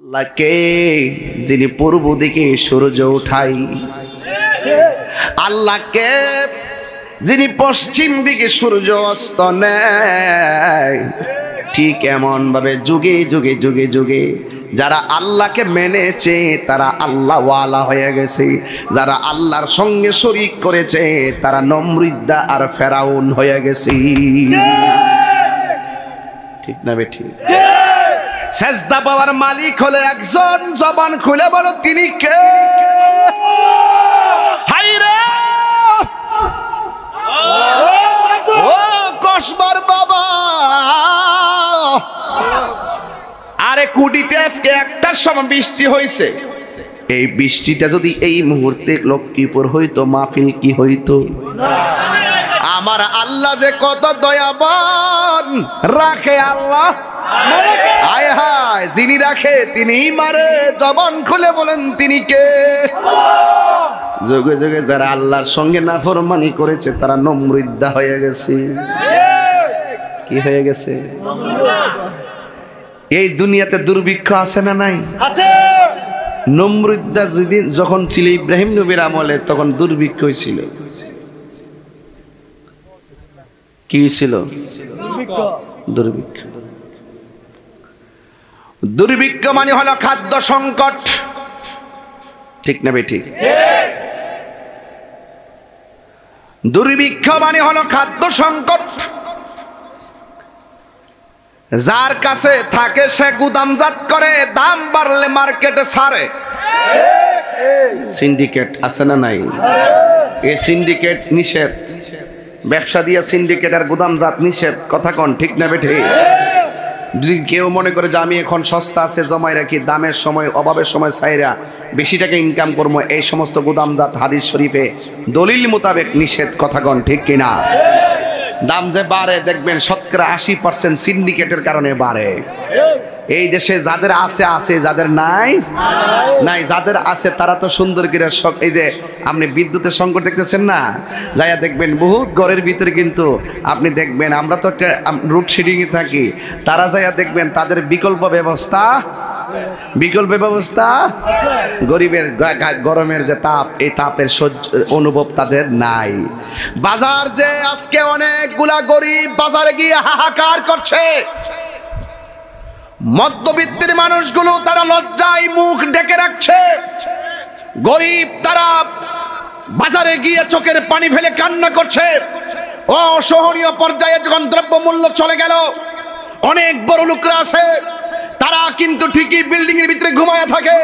আল্লাহকে যিনি পূর্ব দিকে সূর্য উঠাই, আল্লাহকে যিনি পশ্চিম দিকে সূর্য অস্ত নেয়, ঠিক এমন ভাবে যুগে যুগে যুগে যুগে যারা আল্লাহকে মেনেছে তারা আল্লাহ ওয়ালা হয়ে গেছে, যারা আল্লাহর সঙ্গে শরীক করেছে তারা নমরুদ্দা আর ফেরাউন হয়ে গেছে। ঠিক না বেঠিক? সেজদা পাওয়ার মালিক হলো একজন, জবান খুলে বলো তিনি কে? হায়রে ও কসবার বাবা, আরে কুটিতে আজকে একটার সময় বৃষ্টি হয়েছে, এই বৃষ্টিটা যদি এই মুহূর্তে লক্ষ্মীপুর হইতো মাহফিল কি হইতো? আমার আল্লাহ যে কত দয়াবান, রাখে আল্লাহ, আয় হায় যিনি রাখে তিনিই মারে। জবান খুলে বলেন তিনি কে? যুগে যুগে যারা আল্লাহর সঙ্গে নাফরমানি করেছে তারা নমরুদ্দা হয়ে গেছে। কি হয়ে গেছে? এই দুনিয়াতে দুর্ভিক্ষ আছে না নাই? আছে। নমরুদ্দা যখন ছিল ইব্রাহিম নবীর আমলে তখন দুর্ভিক্ষ ছিল। কি ছিল? দুর্ভিক্ষ। দুর্ভিক্ষ মানে হলো খাদ্য সংকট। ঠিক না বেঠিক? দুর্ভিক্ষ মানে হলো খাদ্য সংকট। যার কাছে থাকে সে গুদামজাত করে, দাম বাড়লে মার্কেটে ছাড়ে। সিন্ডিকেট আছে না নাই? এই সিন্ডিকেট নিষেধ, ব্যবসা দিয়া সিন্ডিকেট আর গুদামজাত নিষেধ। কথা কোন ঠিক না বেঠে? যদি কেউ মনে করে যে আমি এখন সস্তা আছে জমাই রাখি, দামের সময় অভাবের সময় চাইরা বেশি টাকা ইনকাম করবো, এই সমস্ত গুদামজাত হাদিস শরীফে দলিল মোতাবেক নিষেধ। কথা কোন ঠিক কিনা? দাম যে বাড়ে দেখবেন শতকরা 80% সিন্ডিকেটের কারণে বাড়ে। এই দেশে যাদের আছে আছে, যাদের নাই নাই। যাদের আছে তারা তো সুন্দর করে এই যে আপনি বিদ্যুতের সংকট দেখতেছেন না, যাইয়া দেখবেন বহুত ঘরের ভিতরে কিন্তু আপনি দেখবেন, আমরা তো একটা রুট শিডিং এ থাকি, তারা যাইয়া দেখবেন তাদের বিকল্প ব্যবস্থা গরিবের গরমের যে তাপ, এই তাপের অনুভব তাদের নাই। বাজার যে আজকে অনেকগুলা গরিব বাজারে গিয়ে হাহাকার করছে, মধ্যবিত্তের মানুষগুলো তারা লজ্জায় মুখ ঢেকে রাখছে। গরিব তারা বাজারে গিয়ে চোখের পানি ফেলে কান্না করছে। অসহনীয় পর্যায়ে যখন দ্রব্যমূল্য চলে গেল, অনেক বড় লোকরা আছে তারা কিন্তু ঠিকই বিল্ডিং এর ভিতরে ঘুমায়া থাকে,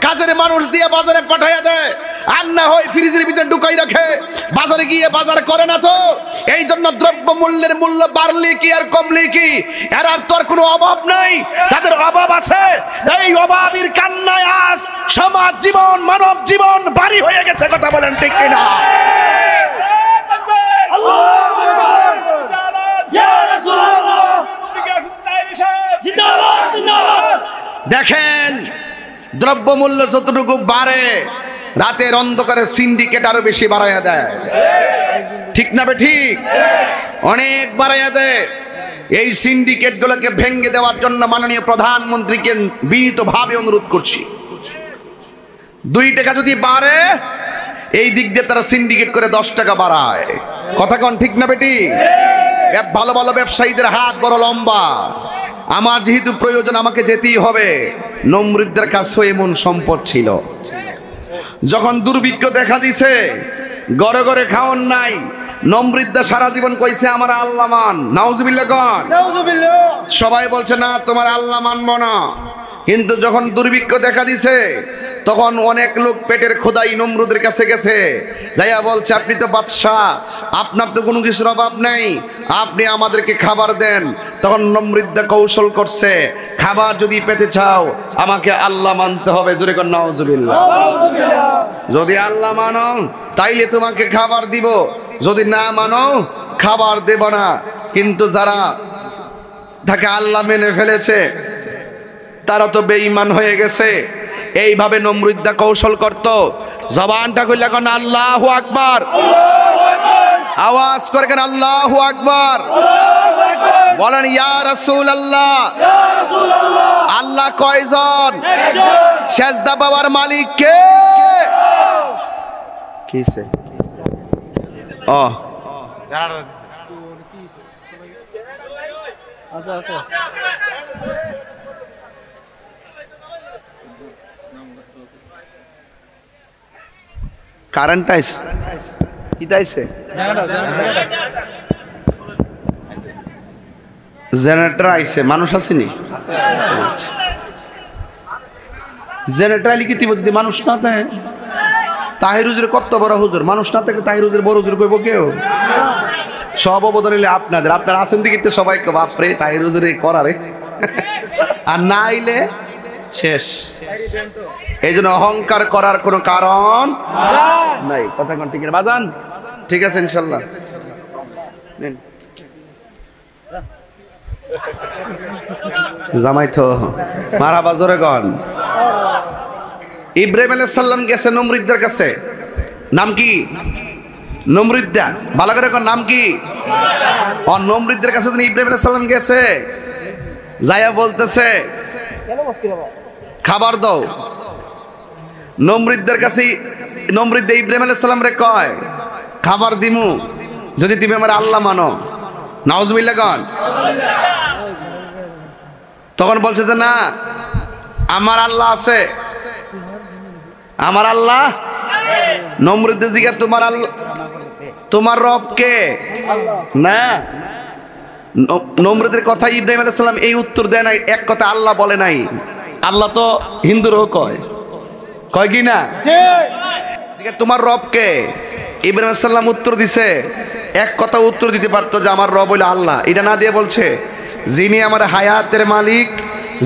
কাজের মানুষ দিয়ে বাজারে পাঠাইয়া দেয়, আর না হয় ফ্রিজের ভিতরে ঢুকাই রাখে, বাজারে গিয়ে বাজার করে না। তো এই জন্য দ্রব্য মূল্যের মূল্য বাড়লে কি আর কমলে কি, এর আর তো আর কোনো অভাব নাই। যাদের অভাব আছে এই অভাবের কান্নায় আজ সমাজ জীবন, মানব জীবন ভারী হয়ে গেছে। কথা বলেন ঠিক কিনা? দেখেন দ্রব্যমূল্য যতটুকু বাড়ে, রাতের অন্ধকারে সিন্ডিকেট আরো বেশি বাড়াইয়া দেয়। ঠিক না ঠিক? অনেক বাড়াইয়া দেয়। এই সিন্ডিকেট গুলোকে ভেঙে দেওয়ার জন্য মাননীয় প্রধানমন্ত্রীকে বিনীতভাবে অনুরোধ করছি, 2 টাকা যদি বাড়ে এই দিক দিয়ে তারা সিন্ডিকেট করে 10 টাকা বাড়ায়। কথা কোন ঠিক না বেটি? ভালো ভালো ব্যবসায়ীদের হাত বড় লম্বা। আমার যেহেতু প্রয়োজন আমাকে যেতেই হবে। নমরুদ্দের কাছে এমন সম্পদ ছিল, যখন দুর্ভিক্ষ দেখা দিছে, ঘরে ঘরে খাওয়ান নাই, নমরুদ্দা সারা জীবন কইছে আমার আল্লাহ মান। নাউজুবিল্লাহ কোন? সবাই বলছে না তোমার আল্লাহ মানবো না, কিন্তু যখন দুর্ভিক্ষ দেখা দিছে তখন অনেক লোক পেটের খোদাই নমরুদের কাছে গেছে, যাইয়া বলছে আপনি তো বাদশাহ, আপনার তো কোনো কিছুর অভাব নাই, আপনি আমাদেরকে খাবার দেন। তখন নমরুদ্দা কৌশল করছে, খাবার যদি পেতে চাও আমাকে আল্লাহ মানতে হবে। জোরে কর নাউজুবিল্লাহ। যদি আল্লাহ মানো তাইলে তোমাকে খাবার দিব, যদি না মানো খাবার দেব না। কিন্তু যারা তাকে আল্লাহ মেনে ফেলেছে তারা তো বেঈমান হয়ে গেছে। এইভাবে নমরুদ্দা কৌশল করত। জবানটা কইলা কোন আল্লাহু আকবার, আওয়াজ করে কেন আল্লাহু আকবার। বলেন ইয়া রাসূলুল্লাহ, আল্লাহ কয়জন? সেজদা পাওয়ার মালিক কে? কিসে ও আচ্ছা আচ্ছা কারেন্ট আইস কি তাইছে জেনারেটর আইছে মানুষ আসেনি জেনারেটর আইলে কি দিব যদি মানুষ না থাকে তাহির হুজুর কত বড় হুজুর মানুষ না থাকে তাহির হুজুর বড় হুজুর কইব কেউ সব অবদান হইলে আপনাদের আপনারা আছেন দিকে তো সবাই বাপরে তাহির হুজুর করারে আর না আইলে শেষ এই জন্য অহংকার করার কোনো কারণ নাই কথা কোন ঠিক বাজান ঠিক আছে ইনশাল্লাহ জামাই তো মারা বাজরে গন ইব্রাহিম আলাইহিস সালাম গেছে নমরুদের কাছে নাম কি নমরুদ্দা ভালো করে কোন নাম কি ও নমরুদের কাছে ইব্রাহিম আলাইহিস সালাম গেছে যায়া বলতেছে খাবার দাও নমরুদের কাছে নমরুদ ইব্রাহিম আলাইহিস সালাম রে কয় খাবার দিমু যদি তুমি আমার আল্লাহ মানো নাউজুবিল্লাহ গান তখন বলছে যে না আমার আল্লাহ আছে আমার আল্লাহ নমরুদ জিজ্ঞাসা তোমার আল্লাহ তোমার রব কে না নমরুদের কথা ইব্রাহিম আলাইহিস সালাম এই উত্তর দেয় নাই এক কথা আল্লাহ বলে নাই আল্লাহ তো হিন্দুরও কয় কয় কি না ঠিক তোমার রব কে ইব্রাহিম আলাইহিস সালাম উত্তর দিছে এক কথা উত্তর দিতে পারতো যে আমার রব হইলো আল্লাহ এটা না দিয়ে বলছে যিনি আমার হায়াতের মালিক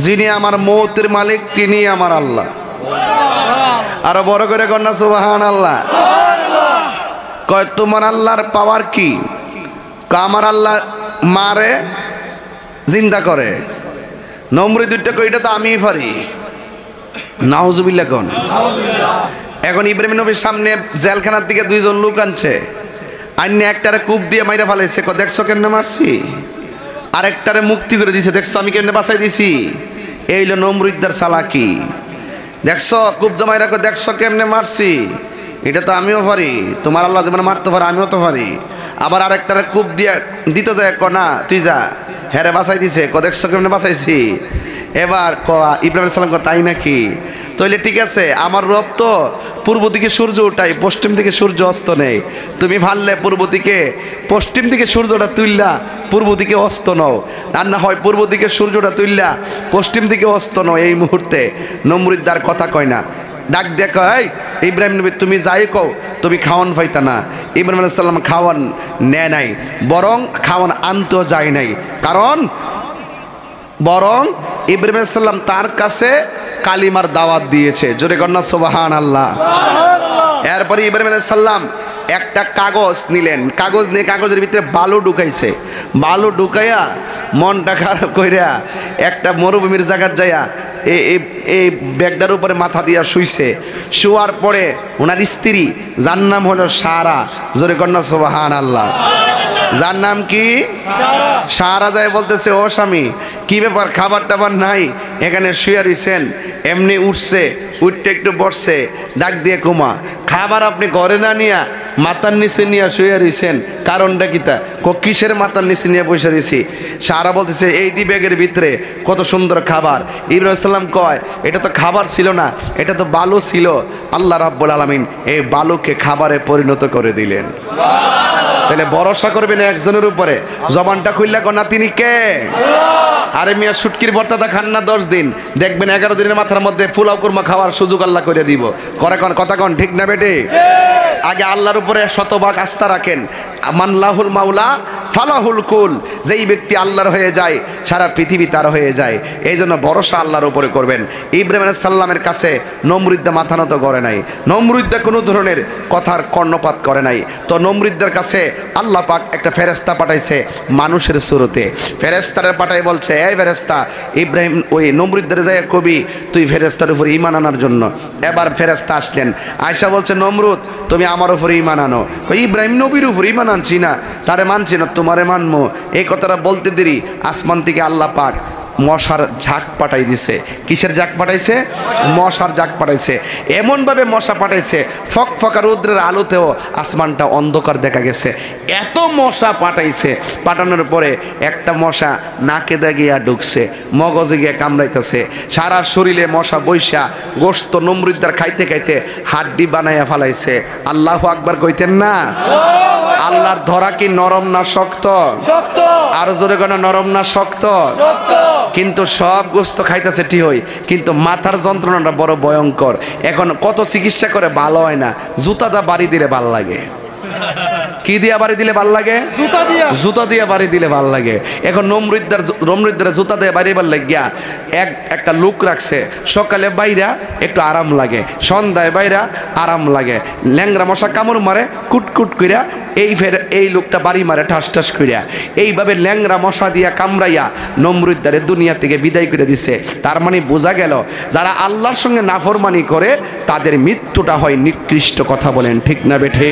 যিনি আমার মৌতের মালিক তিনি আমার আল্লাহ আরো বড় করে কন্যা সুবহানাল্লাহ কয় তোমার আল্লাহর পাওয়ার কি আমার আল্লাহ মারে জিন্দা করে নমরুদ দুইটা কই এটা তো আমিই পারি নাউজুবিল্লাহ কোন এখন ইব্রাহিম নবীর সামনে জেলখানার দিকে দুইজন লোক আনছে আইনে একটারে কূপ দিয়ে মাইরা ফেলাইছে দেখছো কেমনে মারছি আরেকটারে মুক্তি করে দিছে দেখছো আমি কেমনে বাঁচাই দিছি এই হলো নমরুদ্দার চালাকি দেখছো কূপ দিয়ে মাইরা দেখছো কেমনে মারছি এটা তো আমিও পারি তোমার আল্লাহ যেমন মারতে পারে আমিও তো পারি আবার আরেকটারে কূপ দিয়ে দিতে যায় না তুই যা হ্যাঁ বাঁচাই দিছে দেখছো কেমনে বাঁচাইছি এবার ইব্রাহিম আলাইহিস সালাম তাই নাকি তাইলে ঠিক আছে আমার রব তো পূর্ব দিকে সূর্য ওঠাই পশ্চিম দিকে সূর্য অস্ত নেই তুমি ভাললে পূর্ব দিকে পশ্চিম দিকে সূর্যটা তুললা পূর্ব দিকে অস্ত নও আর না হয় পূর্ব দিকে সূর্যটা তুললা পশ্চিম দিকে অস্ত নও এই মুহূর্তে নমরুদ্দার কথা কয় না ডাক দেখ এই ইব্রাহিম নবী তুমি যাই কও তুমি খাওয়ান পাইতা না ইব্রাহিম আলাইহিস সালাম খাওয়ান নেয় নাই বরং খাওয়ান আনতেও যায় নাই কারণ বরং ইব্রাহিম আলাইহিস সালাম তার কাছে কালিমার দাওয়াত দিয়েছে জোরে কন্যা সুবহানাল্লাহ এরপরে ইব্রাহিম আলাইহিস সালাম একটা কাগজ নিলেন কাগজ নিয়ে কাগজের ভিতরে বালু ঢুকাইছে বালু ঢুকাইয়া মনটা খারাপ কইরা একটা মরুভূমির জায়গায় যাইয়া এই ব্যাগটার উপরে মাথা দিয়া শুইছে শুয়ার পরে ওনার স্ত্রী যার নাম হলো সারা জোরে কন্যা সুবহানাল্লাহ যার নাম কি সারা যায় বলতেছে ও স্বামী কি ব্যাপার খাবার টাবার নাই এখানে শুয়ে রইছেন এমনি উঠছে উঠতে একটু বসছে ডাক দিয়ে কুমা খাবার আপনি ঘরে না নিয়া মাথার নিচে নিয়ে শুয়ে রইছেন কারণটা কি তা কিসের মাথার নিচে নিয়ে বসে রয়েছি সারা বলতেছে এই দি ব্যাগের ভিতরে কত সুন্দর খাবার ইব্রাহিম সালাম কয় এটা তো খাবার ছিল না এটা তো বালু ছিল আল্লাহ রাব্বুল আলামিন এই বালুকে খাবারে পরিণত করে দিলেন তাহলে ভরসা করবেন একজনের উপরে জবানটা খুললা কনা তিনি কে আরে মিয়া শুটকির ভর্তা খান না 10 দিন দেখবেন 11 দিনের মাথার মধ্যে পোলাও কুরমা খাওয়ার সুযোগ আল্লাহ করে দিব করে কোন কথা কোন ঠিক না বেটে আগে আল্লাহর উপরে শতভাগ আস্থা রাখেন মানলাহুল মাওলা ফালাহুল কুল যেই ব্যক্তি আল্লাহর হয়ে যায় সারা পৃথিবী তার হয়ে যায় এই জন্য ভরসা আল্লাহর উপরে করবেন ইব্রাহিম আলাইহিস সালামের কাছে নমরুদ্দা মাথা নত করে নাই নমরুদ্দা কোনো ধরনের কথার কর্ণপাত করে নাই তো নমরুদ্দার কাছে আল্লাহ পাক একটা ফেরেশতা পাঠাইছে মানুষের সুরতে ফেরেশতারে পাঠাই বলছে এই ফেরেশতা ইব্রাহিম ওই নমরুদ্দার যায় কবি তুই ফেরেশতার উপর ঈমান আনার জন্য এবার ফেরেশতা আসলেন আয়েশা বলছে নমরুদ তুমি আমার উপর ঈমান আনো ইব্রাহিম নবীর উপর ঈমান আনছি না তারে মানছি না তোমারে মানমো এই কথাটা বলতে দেরি আসমান থেকে আল্লাহ পাক মশার ঝাঁক পাঠাই দিছে। কিসের ঝাঁক পাঠাইছে? মশার ঝাঁক পাঠাইছে। এমনভাবে মশা পাঠাইছে ফকফকা রৌদ্রের আলোতেও আসমানটা অন্ধকার দেখা গেছে। এত মশা পাঠাইছে, পাঠানোর পরে একটা মশা নাকে দাগিয়া ঢুকছে, মগজে গিয়ে কামড়াইতেছে, সারা শরীরে মশা বৈশা গোস্ত নমরুদ্দার খাইতে খাইতে হাড্ডি বানাইয়া ফেলাইছে। আল্লাহু আকবার কইতেন না? আল্লাহর ধরা কি নরম না শক্ত? আর জোরে কোনো নরম না শক্ত? কিন্তু সব গোস্ত খাইতেছে ঠিক হই, কিন্তু মাথার যন্ত্রণাটা বড় ভয়ঙ্কর। এখন কত চিকিৎসা করে ভালো হয় না, জুতাটা বাড়ি দিলে ভাল লাগে। কি দিয়া বাড়ি দিলে ভাল লাগে? জুতা দিয়া বাড়ি দিলে ভাল লাগে। এখন নমরুদ্দার জুতা দিয়ে বাড়ি বার লাগিয়া একটা লুক রাখছে, সকালে বাইরা একটু আরাম লাগে, সন্ধ্যায় বাইরা আরাম লাগে। ল্যাংরা মশা কামড় মারে কুটকুট কইরা, এই লোকটা বাড়ি মারে ঠাস ঠাস কইরা। এইভাবে ল্যাংরা মশা দিয়া কামড়াইয়া নমরুদ্দারে দুনিয়া থেকে বিদায় করে দিছে। তার মানে বোঝা গেল যারা আল্লাহর সঙ্গে নাফরমানি করে তাদের মৃত্যুটা হয় নিকৃষ্ট। কথা বলেন ঠিক না বেঠে?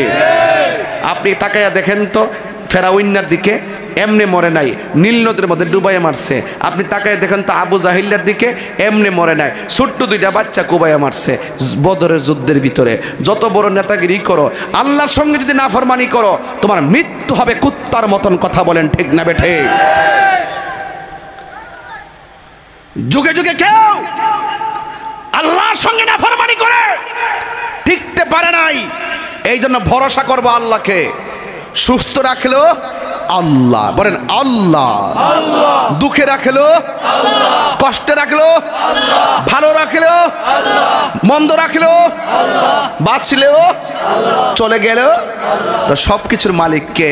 আপনি তাকাইয়া দেখেন তো, ফেরাউন্নার দিকে এমনি মরে নাই, নীল নদের মধ্যে ডুবাইয়া মারছে। আপনি তাকাইয়া দেখেন তো আবু জাহিল্লার দিকে এমনি মরে নাই, ছোট্ট দুইটা বাচ্চা কুবাইয়া মারছে বদরের যুদ্ধের ভিতরে। যত বড় নেতাগিরি করো, আল্লাহর সঙ্গে যদি নাফরমানি করো তোমার মৃত্যু হবে কুত্তার মতন। কথা বলেন ঠিক না বেঠে? যুগে যুগে কেউ আল্লাহর সঙ্গে নাফরমানি করে টিকতে পারে নাই। এই জন্য ভরসা করবো আল্লাহকে। সুস্থ রাখলো আল্লাহ, বলেন আল্লাহ। দুঃখে রাখলো আল্লাহ, কষ্টে রাখলো আল্লাহ, ভালো রাখলো আল্লাহ, মন্দ রাখলো আল্লাহ, বাঁচলেও চলে গেল তো সবকিছুর মালিক কে?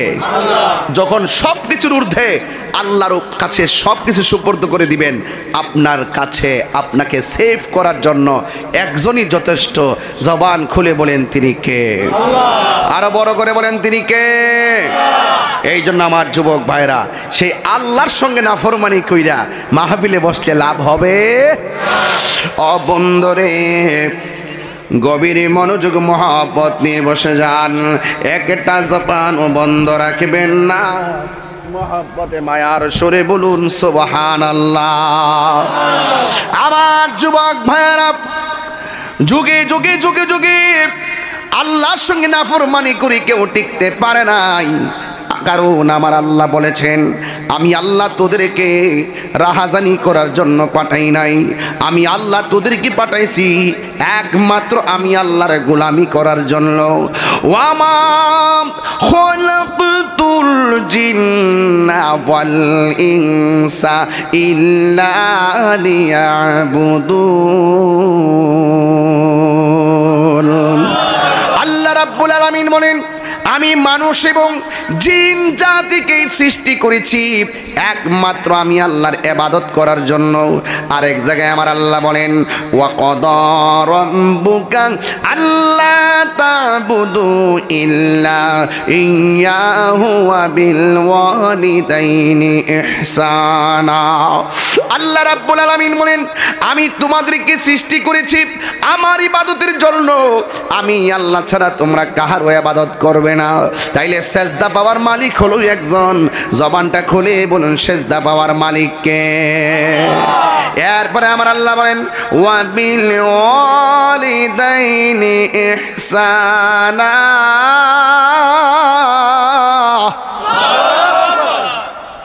যখন সবকিছুর ঊর্ধ্বে আল্লাহর কাছে সবকিছু সুপর্দ করে দিবেন, আপনার কাছে আপনাকে সেভ করার জন্য একজনই যথেষ্ট। জবান খুলে বলেন তিনি কে? আরো বড় করে বলেন তিনি কে? এই জন্য আমার যুবক ভাইরা, সেই আল্লাহর সঙ্গে নাফরমানি কইরা মাহফিলে বসলে লাভ হবে? অবন্দরে গভীর মনোযোগ মহব্বত নিয়ে বসে যান, একটা জবান ও বন্ধ রাখবেন না। মহব্বতে মায়ার সুরে বলুন সুবহানাল্লাহ। আমার যুবক ভাইরা, যুগে যুগে যুগে যুগে আল্লাহর সঙ্গে নাফরমানি করে কেউ টিকতে পারে নাই। কারণ আমার আল্লাহ বলেছেন, আমি আল্লাহ তোদেরকে রাহাজানি করার জন্য পাঠাই নাই, আমি আল্লাহ তোদেরকে পাঠাইছি একমাত্র আমি আল্লাহর গোলামি করার জন্য। ওয়ামা খালাকতুল জিন্না ওয়াল ইনসা ইল্লা লিয়াবুদুন। আল্লাহ রাব্বুল আলামিন বলেন, আমি মানুষ এবং জিন জাতিকে সৃষ্টি করেছি একমাত্র আমি আল্লাহর ইবাদত করার জন্য। আরেক জায়গায় আমার আল্লাহ বলেন, ওয়া ক্বাদা রাব্বুকা আল্লা তা'বুদু ইল্লা ইয়্যাহু ওয়া বিল ওয়ালিদাইনি ইহসানা। আল্লাহ রাব্বুল আলামিন বলেন, আমি তোমাদেরকে সৃষ্টি করেছি আমার ইবাদতের জন্য, আমি আল্লাহ ছাড়া তোমরা কাহারও ইবাদত করবে না। তাইলে সেজদা পাওয়ার মালিক হলো একজন। জবানটা খুলে বলুন সেজদা পাওয়ার মালিক কে? এরপরে আমার আল্লাহ বলেন, ওয়া বিল ওয়ালিদাইনি ইহসানা।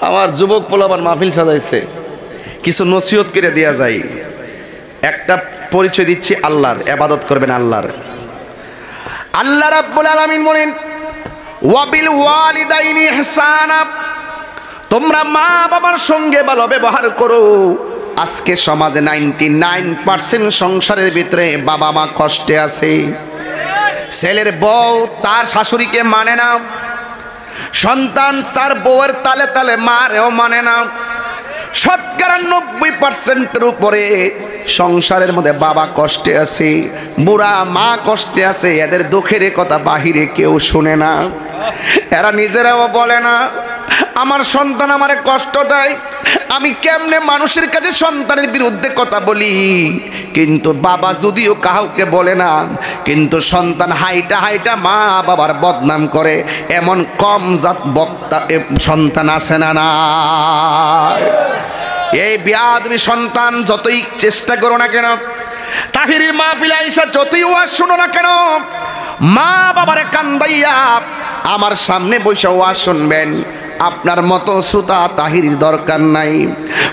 আমার যুবক পোলাবার মাহফিল সাজাইছে, কিছু নসিহত করে দেয়া যায়। একটা পরিচয় দিচ্ছি আল্লাহর, ইবাদত করবেন আল্লাহর। আল্লাহ রাব্বুল আলামিন বলেন, ওয়াবিল ওয়ালিদাইনি ইহসানা, তোমরা মা বাবার সঙ্গে ভালো ব্যবহার করো। আজকে সমাজে 99% সংসারের ভিতরে বাবা মা কষ্টে আছে। ছেলের বউ তার শাশুড়িকে মানে না, সন্তান তার বউয়ের তালে তালে মারেও মানে না। 90% উপরে সংসারের মধ্যে বাবা কষ্টে আছে, বুড়া মা কষ্টে আছে। এদের দুঃখের কথা বাহিরে কেউ শুনে না, এরা নিজেরাও বলে না। আমার সন্তান আমারে কষ্ট দেয়, আমি কেমনে মানুষের কাছে সন্তানের বিরুদ্ধে কথা বলি। কিন্তু বাবা যদিও কাউকে বলে না, কিন্তু সন্তান হাইটা হাইটা মা বাবার বদনাম করে, এমন কম জাত বক্তা সন্তান আছে না? না, এই বিয়াদবি সন্তান যতই চেষ্টা করো না কেন, তাহিরির মাহফিলে আইসা যতই ওয়াজ শোনো না কেন, মা বাবারে কান্দাইয়া আমার সামনে বসে ওয়াজ শুনবেন। আপনার মতো শ্রোতা তাহিরির দরকার নাই।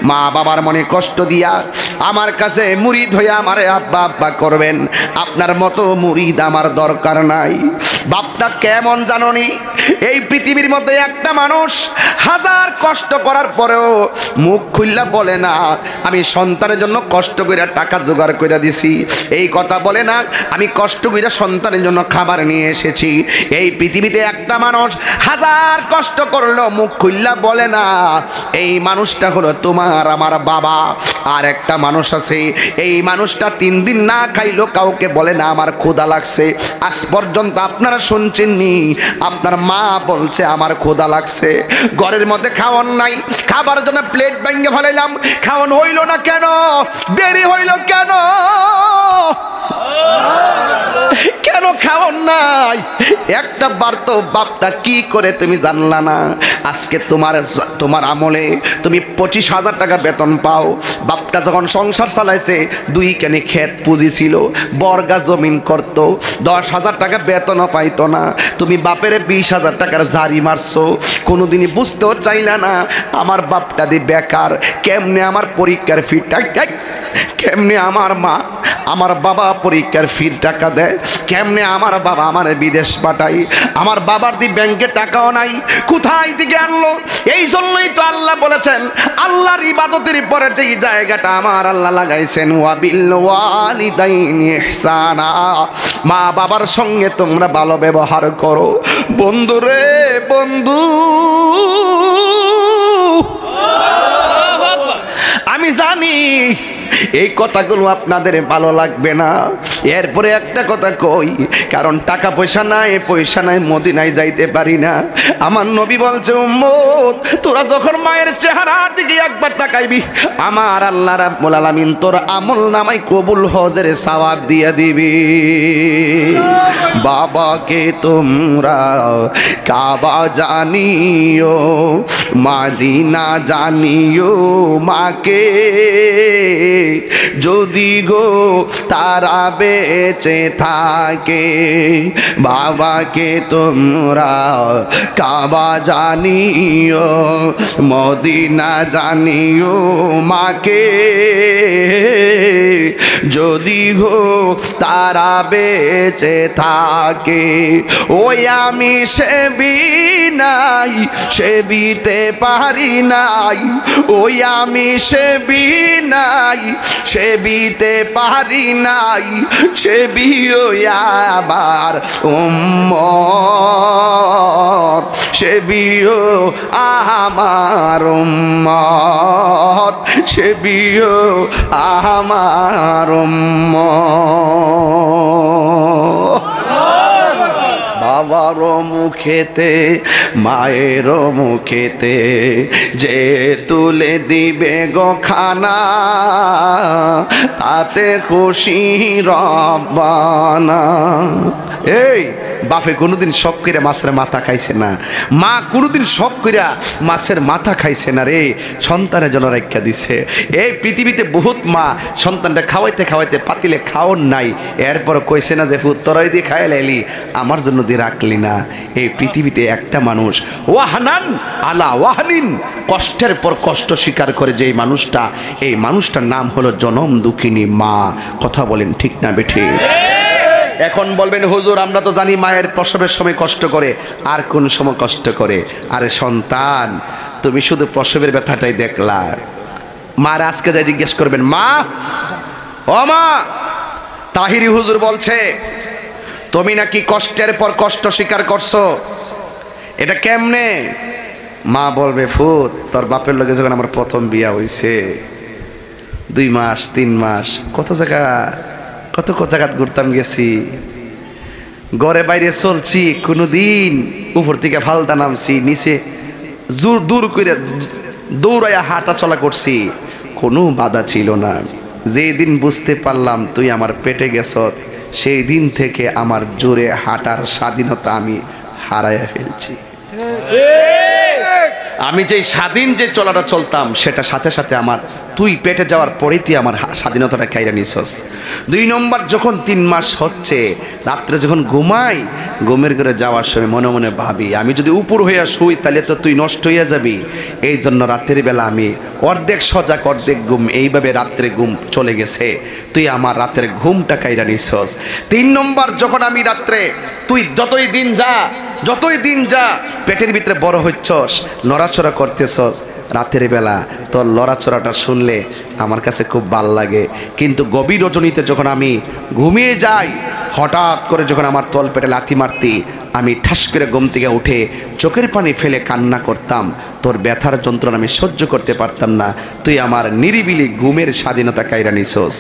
মা বাবার মনে কষ্ট দিয়া আমার কাছে মুরিদ হয়ে আমারে আব্বা আব্বা করবেন, আপনার মতো মুরিদ আমার দরকার নাই। বাপটা কেমন জাননি, এই পৃথিবীর মধ্যে একটা মানুষ হাজার কষ্ট করার পরেও মুখ খুললা বলে না আমি সন্তানের জন্য কষ্ট করে টাকা জোগাড় করে দিছি, এই কথা বলে না আমি কষ্ট করে সন্তানের জন্য খাবার নিয়ে এসেছি। এই পৃথিবীতে একটা মানুষ হাজার কষ্ট করলো মুখ খুললা বলে না এই মানুষটা হলো তোমার আমার বাবা। আর একটা মানুষ আছে, এই মানুষটা 3 দিন না খাইলো কাউকে বলে না আমার ক্ষুধা লাগছে। আজ পর্যন্ত আপনারা শুনছেননি আপনার মা বলছে আমার ক্ষুধা লাগছে। ঘরের মধ্যে খাওয়ান নাই, খাবার জন্য প্লেট ভেঙে ফেলাইলাম, খাওয়ান হইল না কেন, দেরি হইল কেন, কেন খাওয়ান নাই? একটা বার তো বাপটা কি করে তুমি জানলা না? আজকে তোমার আমলে তুমি 25,000 টাকা বেতন পাও। বাপটা যখন সংসার চালাইছে 2 কানি ক্ষেত পুঁজি ছিল, বর্গা জমিন করত, 10,000 টাকা বেতনও পাইতো না। তুমি বাপের 20,000 টাকার জারি মারছো, কোনোদিনই বুঝতেও চাইলা না আমার বাপটা দি বেকার। কেমনে আমার পরীক্ষার ফি, কেমনে আমার মা আমার বাবা পরীক্ষার ফির টাকা দেয়, কেমনে আমার বাবা আমার বিদেশ পাঠাই, আমার বাবার দি ব্যাংকে টাকাও নাই, কোথায় দিকে আনলো? এই জন্যই তো আল্লাহ বলেছেন আল্লাহর ইবাদতের পরে যেই জায়গাটা আমার আল্লাহ লাগাইছেন ওয়াবিল ওয়ালিদাইনি ইহসানা, মা বাবার সঙ্গে তোমরা ভালো ব্যবহার করো। বন্ধু রে বন্ধু, আমি জানি এই কথাগুলো আপনাদের ভালো লাগবে না, এরপরে একটা কথা কই, কারণ টাকা পয়সা নাই মদিনায় যাইতে পারি না। আমার নবী বলছে উম্মত তোরা যখন মায়ের চেহারার দিকে একবার তাকাইবি আমার আল্লাহ রাব্বুল আলামিন তোর আমল নামাই কবুল হজের সওয়াব দিয়ে দিবি। বাবাকে তোমরা কাবা জানিও, মদিনা জানিও, মাকে যদি গো তারা বেঁচে থাকে। বাবাকে তোমরা কাবা জানিও, মদিনা জানিও, মাকে যদি গো তারা বেঁচে থাকে। ওই আমি সেবি নাই, সেবিতে পারি নাই, ওই আমি সেবি নাই, সেবিতে পারি নাই, সেবিও আবার উম্মত, সেবিও আমার উম্মত, সেবিও আমার উম্মত। বাবার মুখেতে মায়ের মুখেতে যে তুলে দিবে গো খানা, তাতে খুশি রব্বানা। এই বাপে কোনোদিন শখ করে মাছের মাথা খাইছে না, মা কোনোদিন শখ করে মাছের মাথা খাইছে না রে, সন্তানের জন্য রাখা দিছে। এই পৃথিবীতে বহুত মা সন্তানটা খাওয়াইতে খাওয়াইতে পাতিলে খাওয়ার নাই, এরপর কইছে না যে পুত্তরাই দিয়ে খাইয়ে লাইলি আমার জন্য দিয়ে রাখলি না। এই পৃথিবীতে একটা মানুষ ওয়াহানান আলা ওয়াহানিন, কষ্টের পর কষ্ট স্বীকার করে যে মানুষটা, এই মানুষটার নাম হলো জনম দুঃখিনী মা। কথা বলেন ঠিক না বেঠি? এখন বলবেন হুজুর আমরা তো জানি মায়ের প্রসবের সময় কষ্ট করে, আর কোন সময় কষ্ট করে? আরে সন্তান তুমি শুধু প্রসবের ব্যথাটাই দেখলা, মার আজকে যাই জিজ্ঞেস করবেন মা ও মা তাহিরি হুজুর বলছে তুমি নাকি কষ্টের পর কষ্ট স্বীকার করছো, এটা কেমনে? মা বলবে ফুত তোর বাপের লগে যখন আমার প্রথম বিয়া হইছে 2 মাস 3 মাস কত জায়গা ঘুরতাম গেছি, ঘরে বাইরে চলছি, কোনোদিন উপর থেকে ফালদা নামছি, নিচে দূর করে দৌড়াইয়া হাঁটা চলা করছি, কোনো বাধা ছিল না। যেদিন বুঝতে পারলাম তুই আমার পেটে গেছ, সেই দিন থেকে আমার জোরে হাঁটার স্বাধীনতা আমি হারাইয়া ফেলছি। আমি যে স্বাধীন যে চলাটা চলতাম সেটা সাথে সাথে আমার তুই পেটে যাওয়ার পরেই তুই আমার স্বাধীনতাটা খাইরা নিছস। 2 নম্বর, যখন 3 মাস হচ্ছে, রাত্রে যখন ঘুমাই, ঘুমের ঘরে যাওয়ার সময় মনে মনে ভাবি আমি যদি উপর হইয়া শুই তাহলে তো তুই নষ্ট হইয়া যাবি। এই জন্য রাতের বেলা আমি অর্ধেক সজাগ অর্ধেক ঘুম, এইভাবে রাত্রে ঘুম চলে গেছে। তুই আমার রাতের ঘুমটা কাইরা নিছস। 3 নম্বর, যখন আমি রাত্রে তুই যতই দিন যা পেটের ভিতরে বড় হচ্ছস, নড়াচড়া করতেছস, রাতের বেলা তোর লড়াচড়াটা শুনলে আমার কাছে খুব ভাল লাগে। কিন্তু গভীর রজনীতে যখন আমি ঘুমিয়ে যাই, হঠাৎ করে যখন আমার তল পেটে লাথি মারতি, আমি ঠাস করে ঘুম থেকে উঠে চোখের পানি ফেলে কান্না করতাম। তোর ব্যথার যন্ত্রণা আমি সহ্য করতে পারতাম না। তুই আমার নিরিবিলি ঘুমের স্বাধীনতা কাইরা নিছস।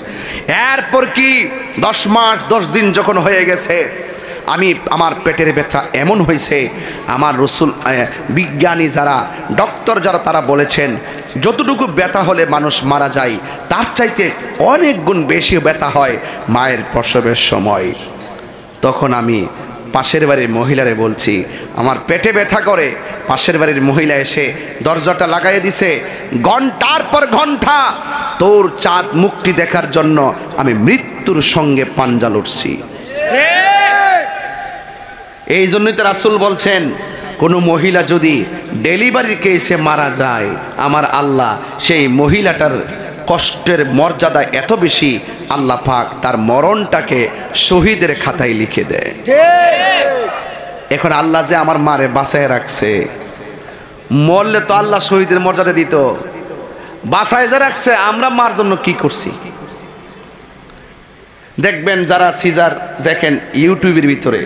এরপর কি 10 মাস 10 দিন যখন হয়ে গেছে, আমার পেটের ব্যথা এমন হয়েছে, আমার রসুল বিজ্ঞানী যারা ডক্টর যারা তারা বলেছেন যতটুকু ব্যথা হলে মানুষ মারা যায় তার চাইতে অনেক গুণ বেশি ব্যথা হয় মায়ের প্রসবের সময়। তখন আমি পাশের বাড়ির মহিলারে বলছি আমার পেটে ব্যথা করে। পাশের বাড়ির মহিলা এসে দরজাটা লাগাই দিছে। ঘন্টার পর ঘন্টা তোর চাঁদ মুখটি দেখার জন্য আমি মৃত্যুর সঙ্গে পাঞ্জা লড়ছি। এই জন্যই তো রাসূল বলছেন কোনো মহিলা যদি ডেলিভারির কেসে মারা যায়, আমার আল্লাহ সেই মহিলাটার কষ্টের মর্যাদা এত বেশি, আল্লাহ পাক তার মরণটাকে শহীদের খাতায় লিখে দেয়। এখন আল্লাহ যে আমার মারে বাঁচায় রাখছে, মরলে তো আল্লাহ শহীদের মর্যাদা দিত, বাঁচায় যে রাখছে, আমরা মার জন্য কি করছি? দেখবেন যারা সিজার দেখেন ইউটিউবের ভিতরে,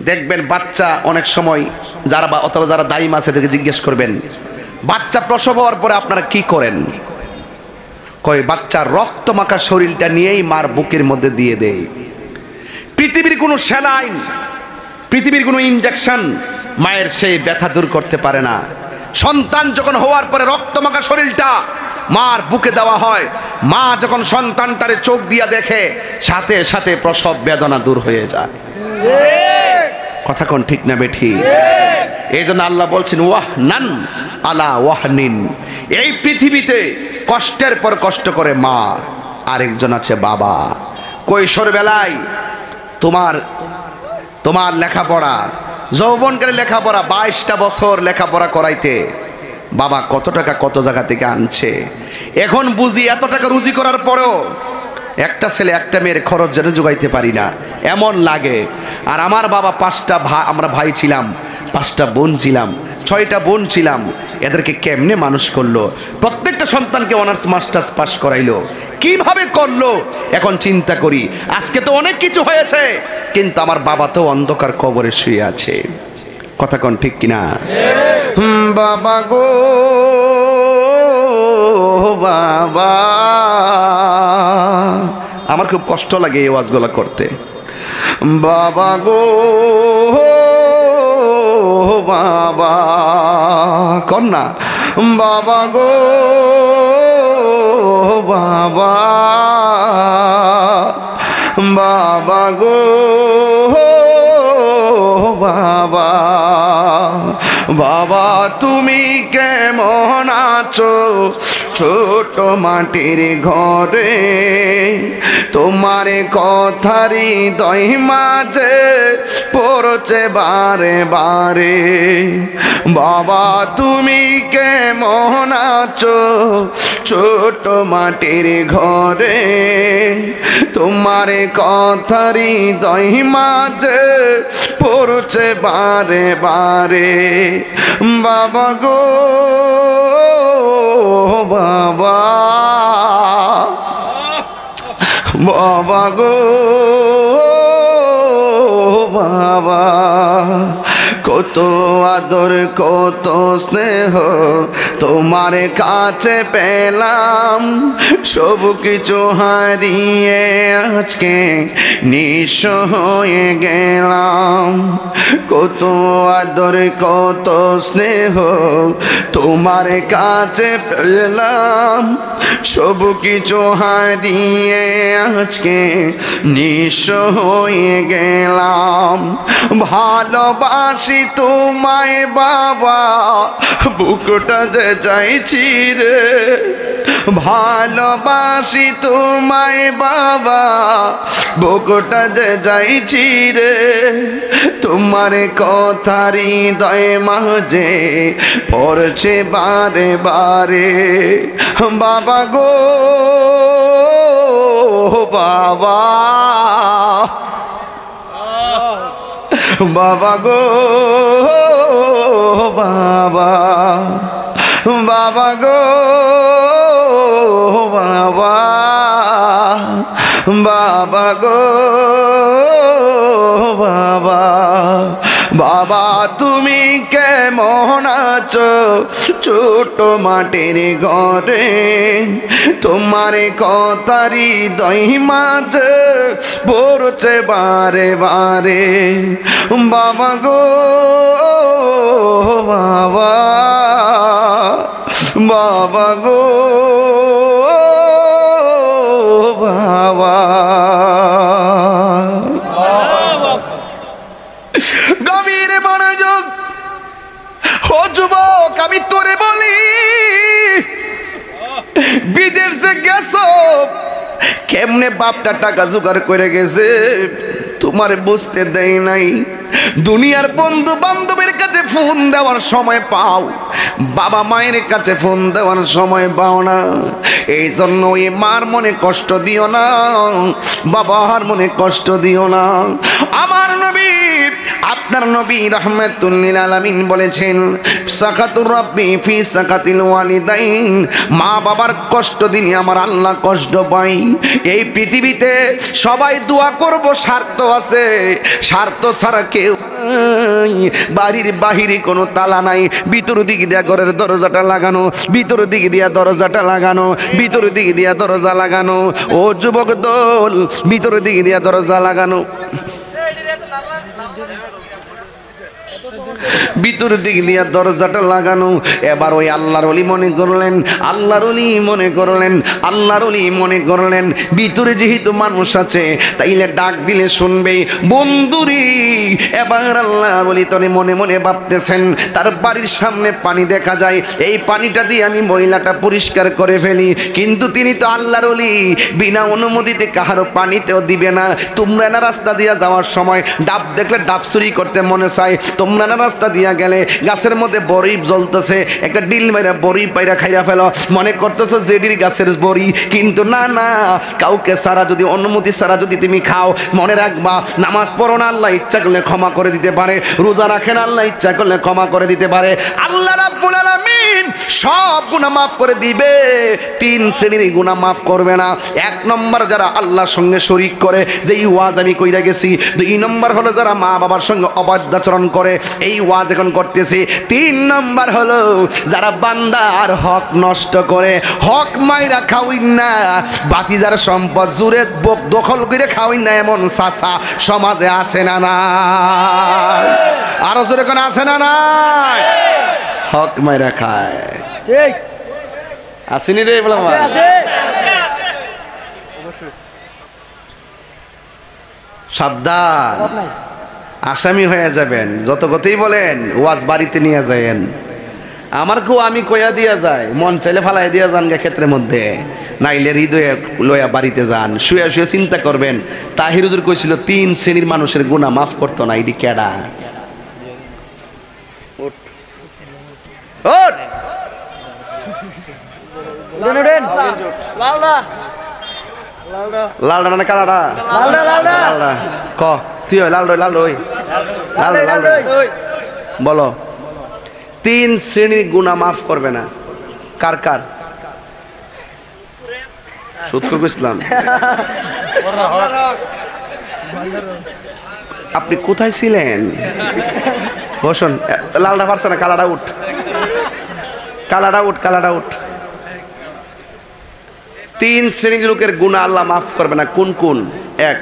দেখবেন বাচ্চা অনেক সময় যারা অথবা যারা দায়ী আছে তাদেরকে জিজ্ঞেস করবেন বাচ্চা প্রসব হওয়ার পরে আপনারা কি করেন? কয় বাচ্চার রক্ত মাখা শরীরটা নিয়েই মার বুকের মধ্যে দিয়ে দেয়। পৃথিবীর কোনো স্যালাইন, পৃথিবীর কোনো ইনজেকশন মায়ের সেই ব্যথা দূর করতে পারে না। সন্তান যখন হওয়ার পরে রক্ত মাখা শরীরটা মার বুকে দেওয়া হয়, মা যখন সন্তানটারে চোখ দিয়া দেখে সাথে সাথে প্রসব বেদনা দূর হয়ে যায়। কথা কোন ঠিক না বেঠি? এই জন্য আল্লাহ বলছেন ওয়াহনান আলা ওয়াহনিন। এই পৃথিবীতে কষ্টের পর কষ্ট করে মা, আরেকজন আছে বাবা। কৈশোর বেলায় তোমার লেখাপড়া, যৌবনকালে লেখাপড়া, 22টা বছর লেখাপড়া করাইতে বাবা কত টাকা কত জায়গা থেকে আনছে। এখন বুঝি এত টাকা রুজি করার পরেও একটা ছেলে একটা মেয়ের খরচ যেন জোগাইতে পারি না, এমন লাগে। আর আমার বাবা 5টা আমরা ভাই ছিলাম, 5টা বোন ছিলাম, 6টা বোন ছিলাম। এদেরকে কেমনে মানুষ করলো? প্রত্যেকটা সন্তানকে অনার্স মাস্টার্স পাস করাইলো, কিভাবে করলো? এখন চিন্তা করি, আজকে তো অনেক কিছু হয়েছে, কিন্তু আমার বাবা তো অন্ধকার কবরে শুয়ে আছে। কথা কোন ঠিক কিনা? বাবা গো বাবা, আমার খুব কষ্ট লাগে এই ওয়াজগুলো করতে। বাবা গো বাবা, কন্যা বাবা গো বাবা, বাবা গো বাবা, বাবা তুমি কেমন আছো ছোট মাটির ঘরে? তোমার কথারি হৃদয় মাঝে পড়ছে বারে বারে। বাবা তুমি কেমন আছো ছোট মাটির ঘরে? তোমার কথারি হৃদয় মাঝে পড়ছে বারে বারে। বাবা গো বাবা, বাবা গো বাবা, কত আদর কত স্নেহ তোমার কাছে পেলাম সব কিছু হারিয়ে আজকে নিঃস্ব হয়ে গেলাম। কত আদর কত স্নেহ তোমার কাছে পেলাম সব কিছু হারিয়ে আজকে নিঃস্ব হয়ে গেলাম। ভালোবাসি তোমায় বাবা বুকটা যে চাইছি রে, ভালোবাসি তোমায় বাবা বুকটা যে চাইছি রে, তোমার কথা হৃদয়ে মাঝে পড়ছে বারে বারে। বাবা গো বাবা, বাবা গো বাবা, বাবা গো বাবা, বাবা গো বাবা। বাবা তুমি কেমন আছো ছোট মাটির ঘরে, তোমার কথা হৃদয় মাঝে পড়ছে বারে বারে। বাবা গো বাবা, বাবা গো বাবা। গভীর মনোযোগ। ও যুবক আমি তোরে বলি, বিদেশে গেছো কেমনে বাপটা টাকা জোগাড় করে গেছে তোমার বুঝতে দেয় নাই। দুনিয়ার বন্ধু বান্ধবের কাছে ফোন দেওয়ার সময় পাও, বাবা মায়ের কাছে ফোন দেওয়ার সময় পাও না। এই জন্য ওই মার মনে কষ্ট দিও না, বাবার মনে কষ্ট দিও না। আমার নবী আপনার নবী রাহমাতুল্লিল আলামিন বলেছেন, সাকাতুর রাব্বি ফি সাকাতিল ওয়ালিদাইন, মা বাবার কষ্ট দিলে আমার আল্লাহ কষ্ট পাই। এই পৃথিবীতে সবাই দোয়া করব, স্বার্থ আছে, স্বার্থ ছাড়া কেউ বাড়ির বাহিরে কোনো তালা নাই, ভিতর দিক দিয়া ঘরের দরজাটা লাগানো, ভিতর দিক দিয়া দরজাটা লাগানো, ভিতর দিক দিয়া দরজা লাগানো। ও যুবক দল ভিতর দিক দিয়া দরজা লাগানো, ভিতর দিক দিয়া দরজাটা লাগানো। এবার ওই আল্লাহর ওলি মনে করলেন, আল্লাহর ওলি মনে করলেন, আল্লাহর ওলি মনে করলেন ভিতরে যেহেতু মানুষ আছে তাইলে ডাক দিলে শুনবে বন্ধুরি। এবার আল্লাহর ওলি তনে মনে মনে ভাবতেছেন তার বাড়ির সামনে পানি দেখা যায়, এই পানিটা দিয়ে আমি ময়লাটা পরিষ্কার করে ফেলি। কিন্তু তিনি তো আল্লাহর ওলি, বিনা অনুমতিতে কাহারও পানিতেও দিবে না। তোমরা না রাস্তা দিয়া যাওয়ার সময় ডাব দেখলে ডাব চুরি করতে মনে চায়, তোমরা না রাস্তা দিয়া গেলে গাছের মধ্যে বড়ি জ্বলতেছে, একটা ডিল মাইরা বড়ি পাইরা খাইয়া ফেলো, মনে করতেছো জেডির গাছের বড়ি। কিন্তু না না, কাউকে সারা যদি অনুমতি সারা যদি তুমি খাও, মনে রাখবা নামাজ পড়ো না আল্লাহ ইচ্ছা করলে ক্ষমা করে দিতে পারে, রোজা রাখেন আল্লাহ ইচ্ছা করলে ক্ষমা করে দিতে পারে। আল্লাহ রাব্বুল আলামিন সব গুনাহ মাফ করে দিবে, তিন শ্রেণীর গুনাহ মাফ করবে না। এক নম্বর যারা আল্লাহর সঙ্গে শরীক করে, যেই ওয়াজ আমি কইরা গেছি। দুই নম্বর হলো যারা মা বাবার সঙ্গে অবাধ্য আচরণ করে, এই ওয়াজ এখন করতেছি। তিন নম্বর হলো যারা বান্দার হক নষ্ট করে, হক মাইরা খাওয়াই না, বাতিজার সম্পদ জুরে দখল করে খাওয়াই না, এমন চাচা সমাজে আছে না নাই? আরো জোরে কোন আছে না নাই? হক মাইরা খায়, ঠিক আসেনি রে বলা সাবধান, আসামি হয়ে যাবেন। যত কথাই বলেন ওয়াজ বাড়িতে নিয়ে যায়েন। আমার কেউ আমি কইয়া দিয়া যায়, মন চাইলে ফালাই দিয়া যান গে ক্ষেত্রের মধ্যে, নাইলে হৃদয়ে লইয়া বাড়িতে যান, শুয়ে শুয়ে চিন্তা করবেন। তাহির হুজুর কইছিল তিন শ্রেণীর মানুষের গুনাহ মাফ করতো না, এটি কেডা? লালডা না কালাডা? লালডা ক তুই লাল রই বলো। তিন শ্রেণীর গুনাহ মাফ করবে না, কার কার? সূত্র ইসলাম আপনি কোথায় ছিলেন? বসুন। লালডা পারছে না, কালাডা উঠ। কালাটা উঠ 3 শ্রেণীর লোকের গুনাহ আল্লাহ মাফ করবে না। কোন কোন? 1,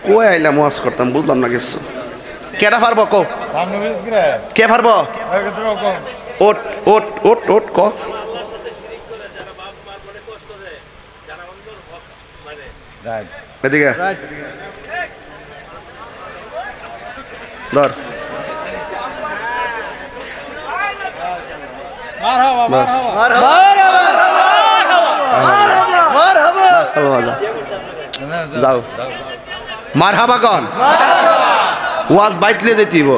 কই আইলাম ওয়াজ করতাম বুঝলাম না কিছু। কেডা পারবো কো? কে পারবো? ওট ওট ওট ওট ক এদিকে ধর। যাও মারহাবা কন ওয়াজ বাইতলে যাইতিব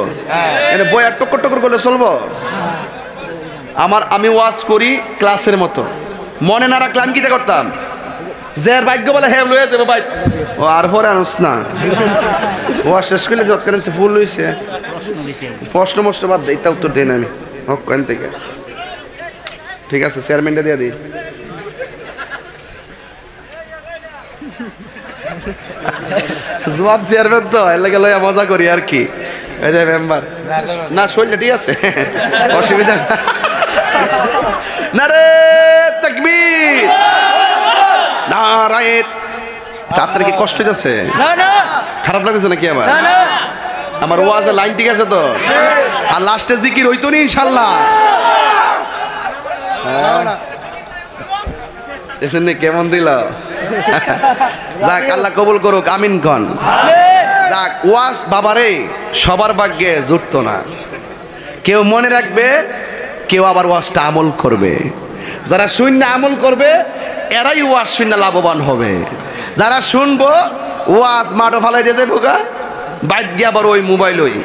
এনে বইয়া টকর টকর করলে চলবো? আমি ওয়াজ করি ক্লাসের মতো, মনে না রাখলে আমি কিতে করতাম? যার ভাগ্য বলে হ্যাঁ লয়ে যাবো ভাই ও আর পরে আনুস না। ওয়াজ শেষ করলে যত করেন ফুল হইছে প্রশ্ন মষ্ট বাদ দেয় তা উত্তর দেই না আমি হক কেন থেকে। ঠিক আছে চেয়ারম্যানটা দিয়ে দিই। জবাব চেয়ারম্যান তো এর লাগে লইয়া মজা করি আর কি। এই যে মেম্বার না শরীরটা ঠিক আছে অসুবিধা না রে তাকবীর নারায়ে। আপনার কি কষ্ট হইতেছে? খারাপ লাগতেছে নাকি? আবার আমার ওয়াজের লাইন ঠিক আছে তো? আর লাস্টে জিকির হইতো নি ইনশাল্লাহ? কেমন দিল? যাক আল্লাহ কবুল করুক, আমিন কন। যাক ওয়াজ বাবারে সবার ভাগ্যে জুটতো না, কেউ মনে রাখবে, কেউ আবার ওয়াজটা আমল করবে। যারা শূন্য আমল করবে এরাই ওয়াজ শূন্য লাভবান হবে। যারা শুনবো ওয়াজ মাঠো ফালাই যে বোকা বাইক গিয়ে আবার ওই মোবাইল ওই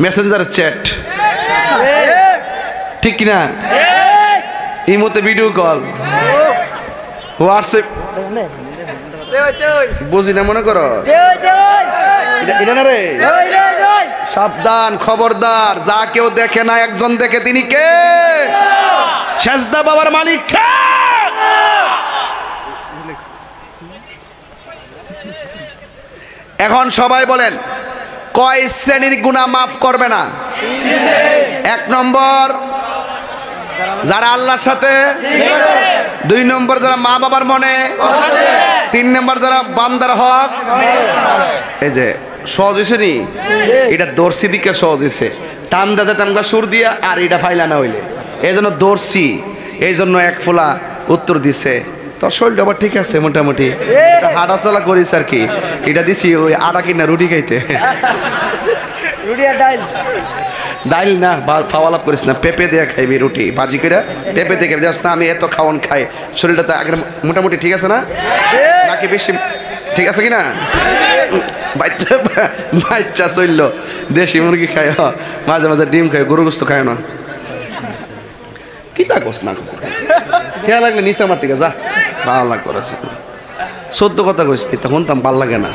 মেসেঞ্জার চ্যাট, ঠিক কিনা? এই মতে ভিডিও কল হোয়াটসঅ্যাপ বুঝি না মনে করো এটা না রে। সাবধান, খবরদার, যা কেউ দেখে না একজন দেখে, তিনি কে? সেজদা বাবার মালিক কে? এখন সবাই বলেন কয় শ্রেণীর গুনাহ মাফ করবে না? 1 নম্বর যারা আল্লাহর সাথে, 2 নম্বর যারা মা বাবার মনে, 3 নম্বর যারা বান্দার হক। এই যে সহজ হয়েছে নি, এটা দর্শি দিকে সহজ হয়েছে, টান দাদা টানবা সুর দিয়া আর এটা ফাইলা না হইলে এই জন্য দর্শি, এই জন্য 1 ফোলা উত্তর দিছে। তোর শরীরটা আবার ঠিক আছে মোটামুটি, হাঁটা চলা করিস আর কি। এটা দিছি ওই আটা কিনা রুটি খাইতে, ডাইল না ফাওয়ালাপ করিস না, পেঁপে দিয়ে খাইবি রুটি ভাজি করে, পেঁপে দিয়ে খাবি। না আমি এত খাওয়ান খাই, শরীরটা তো আগে মোটামুটি ঠিক আছে না? নাকি বেশি ঠিক আছে কিনা? বাচ্চা চলল, দেশি মুরগি খায়, মাঝে মাঝে ডিম খায়, গরু গোস্ত খায় না। কি তা কস না খেয়া লাগলে নিচে আমার থেকে যা, ভালো লাগবে। 14 কথা কইছি তখন তো ভাল লাগে না।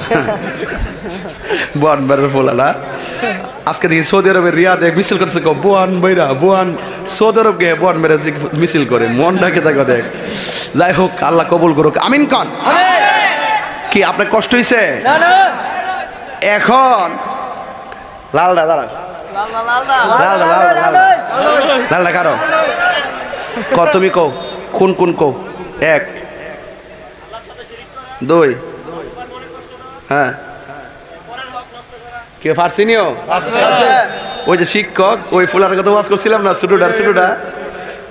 বোয়ানবারের ফোলাটা আজকে দেখি সৌদি আরবের রিয়াদে মিছিল করছে, বোয়ান বইরা বোয়ান সৌদি আরব গিয়ে বোয়ান মেরে মিছিল করে, মনটাকে দেখো দেখ। যাই হোক আল্লাহ কবুল করুক, আমিন কন। কি আপনার কষ্ট হয়েছে? এখন লালডা দাঁড়া, লালডা কারো ক তুমি কও, কোন কোন কও? 1 2 হ্যাঁ কে ফার্সিনিও? ওই যে শিক্ষক ওই ফুলার কথা ওয়াজ করছিলাম না, ছোটটা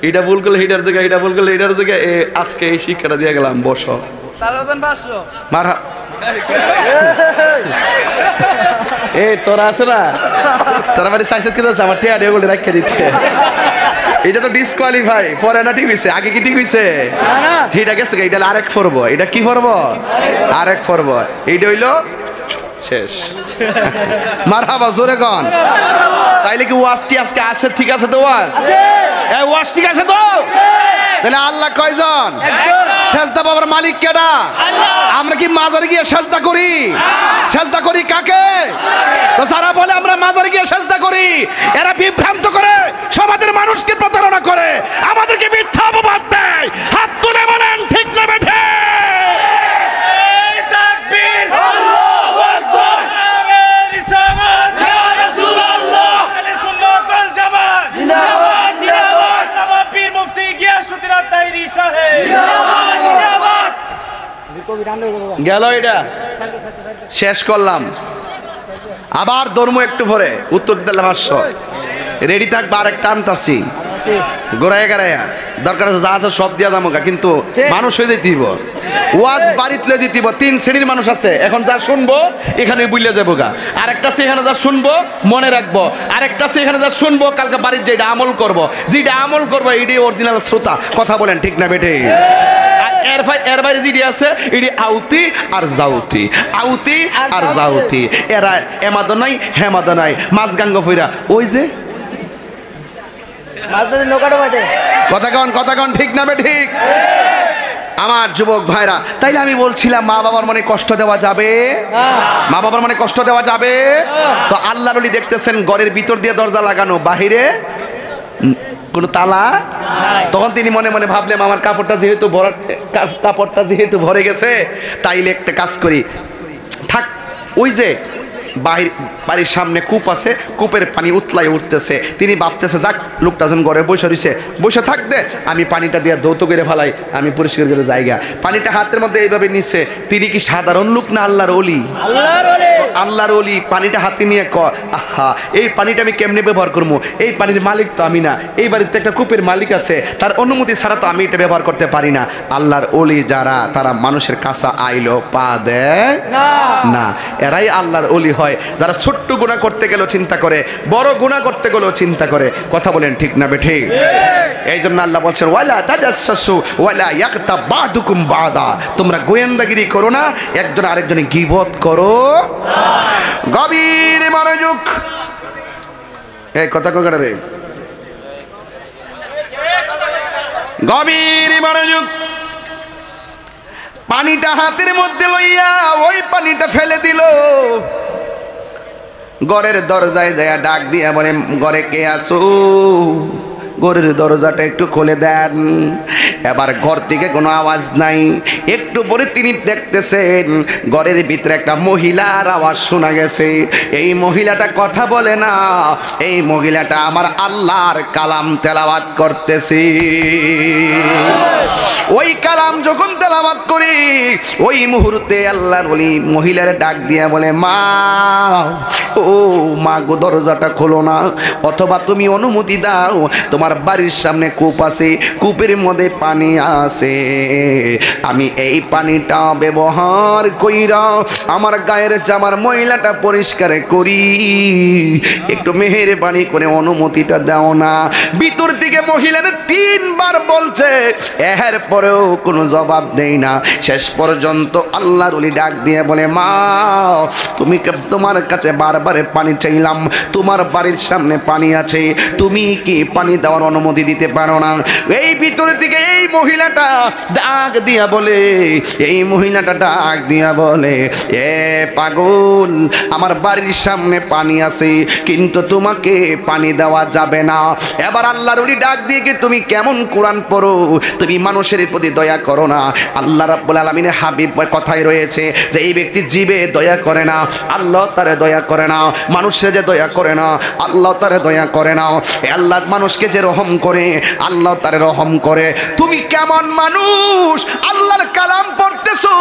এটা ভুল করলে হিটার জায়গায়, এটা ভুল করলে হিটার জায়গায়, আজকে এই শিক্ষাটা দিয়ে গেলাম। বসো মারহা এ তোরা আছে না, তোরা বাড়ি সাইসেট কি আমার টিয়া দিয়ে বলে রাখিয়ে দিতে। এটা তো ডিসকোয়ালিফাই, পরে না ঠিক হয়েছে, আগে কি ঠিক হয়েছে? এটা গেছে, এটা আরেক পর্ব, এটা কি পর্ব? আরেক পর্ব। এইটা হইলো শেষ। মারহাবা জোরে কন। তাইলে কি ওয়াজ কি আজকে আছে? ঠিক আছে তো ওয়াজ? এই ওয়াজ ঠিক আছে তো? তাহলে আল্লাহ কয়জন? সেজদা বাবার মালিক কেডা? আমরা কি মাজারে গিয়ে সেজদা করি? সেজদা করি কাকে? তো যারা বলে আমরা মাজারে গিয়ে সেজদা করি, এরা বিভ্রান্ত করে, সমাজের মানুষকে প্রতারণা করে, আমাদেরকে মিথ্যা অপবাদ দেয়। হাত তুলে বলেন ঠিক না বেঠে? তাকবীর, আল্লাহু আকবার, গেল এটা শেষ করলাম, আবার ধর্ম একটু পরে উত্তর দিতে 500 রেডি থাকবে, আর একটা আনতাছি গোড়ায় গাড়াইয়া দরকার আছে যা আছে সব দিয়া দামো, কিন্তু মানুষ হয়ে যেতে দিব, ওয়াজ বাড়িতে লয়ে যেতে দিব। 3 শ্রেণীর মানুষ আছে, এখন যা শুনবো এখানে বুঝলে যাবো গা, আরেকটা আছে এখানে যা শুনবো মনে রাখবো, আরেকটা আছে এখানে যা শুনবো কালকে বাড়ির যেটা আমল করবো, যেটা আমল করবো এটাই অরিজিনাল শ্রোতা। কথা বলেন ঠিক না বেটে? এর বাইরে যেটি আছে এটি আউতি আর জাউতি, আউতি আর জাউতি, এরা এমাদো নাই হেমাদো নাই, মাঝগাঙ্গ ফইরা ওই যে কথা কন ঠিক না বে ঠিক? আমার যুবক ভাইরা, তাইলে আমি বলছিলাম মা বাবার মনে কষ্ট দেওয়া যাবে? মা বাবার মনে কষ্ট দেওয়া যাবে? তো আল্লাহর ওলি দেখতেছেন ঘরের ভিতর দিয়ে দরজা লাগানো, বাহিরে কোনো তালা। তখন তিনি মনে মনে ভাবলেন আমার কাপড়টা যেহেতু ভরে গেছে, তাইলে একটা কাজ করি, থাক ওই যে বাড়ির সামনে কূপ আছে, কূপের পানি উতলাই উঠতেছে, তিনি ভাবতেছে যাক লোকটা যখন ঘরে বসে রয়েছে, বসে থাকবে, আমি পানিটা দিয়ে ধৌত করে ফেলাই, আমি পরিষ্কার করে জায়গা। পানিটা হাতের মধ্যে এইভাবে নিচ্ছে। তিনি কি সাধারণ লোক না আল্লাহর ওলি? আল্লাহর ওলি পানিটা হাতে নিয়ে আহা এই পানিটা আমি কেমনে ব্যবহার করবো, এই পানির মালিক তো আমি না, এই বাড়িতে একটা কূপের মালিক আছে, তার অনুমতি ছাড়া তো আমি এটা ব্যবহার করতে পারি না। আল্লাহর ওলি যারা, তারা মানুষের কাছে আইলো পা দেয় না, এরাই আল্লাহর ওলি হয়, যারা ছোট্ট গুনাহ করতে গেলেও চিন্তা করে, বড় গুনাহ করতে গেলেও চিন্তা করে। কথা বলেন ঠিক না বেঠি? এই জন্য আল্লাহ বলছেন ওয়ালা তাজাসসু ওয়ালা ইয়াগতাব বাদুকুম বাদা, তোমরা গোয়েন্দাগিরি করো না, একজন আরেকজনের গীবত করো। গভীর মনোযোগ, এই কথা কইরা রে, গভীর মনোযোগ। পানিটা হাতের মধ্যে লইয়া ওই পানিটা ফেলে দিল, ঘরের দরজায় যায় ডাক দিয়া বলে ঘরে কে আসো, ঘরের দরজাটা একটু খুলে দেন। এবার ঘর থেকে কোনো আওয়াজ নাই, একটু পরে তিনি দেখতেছেন ঘরের ভিতরে একটা মহিলার আওয়াজ শোনা গেছে। এই মহিলাটা কথা বলে না, এই মহিলাটা আমার আল্লাহর কালাম তেলাওয়াত করতেছে। ওই কালাম যখন তেলাওয়াত করি, ওই মুহূর্তে আল্লাহর ওলি মহিলার ডাক দিয়া বলে মা, ও মা গো দরজাটা খোলো না, অথবা তুমি অনুমতি দাও, তোমার বাড়ির সামনে কূপ আছে, কূপের মধ্যে পানি আছে, আমি এই পানিটা ব্যবহার কইরা আমার গায়ের জামার ময়লাটা পরিষ্কার করি, একটু মেহেরবানি করে অনুমতিটা দাও না। ভিতর থেকে মহিলার 3 বার বলছে, এর পরেও কোনো জবাব দেই না। শেষ পর্যন্ত আল্লাহর ওলি ডাক দিয়ে বলে মা, তুমি তোমার কাছে বারবারে পানি চাইলাম, তোমার বাড়ির সামনে পানি আছে, তুমি কি পানি দেওয়ার অনুমতি দিতে পারো না? এই ভিতরের দিকে এই মহিলাটা ডাক দিয়া বলে, এই মহিলাটা ডাক দিয়া বলে, এ পাগল, আমার বাড়ির সামনে পানি আছে, কিন্তু তোমাকে পানি দেওয়া যাবে না। এবার আল্লাহর ওলি ডাক দিয়ে কি তুমি কেমন কোরআন পড়ো, তুমি মানুষের প্রতি দয়া করো না। আল্লাহ রাব্বুল আলামিনের হাবিব কথাই রয়েছে যে এই ব্যক্তি জীবে দয়া করে না, আল্লাহ তারে দয়া করে না, মানুষের যে দয়া করে না, আল্লাহ তারে দয়া করে না। আল্লাহ মানুষকে যে রহম করে, আল্লাহ তারে রহম করে। তুমি কেমন মানুষ, আল্লাহর কালাম পড়তেছো,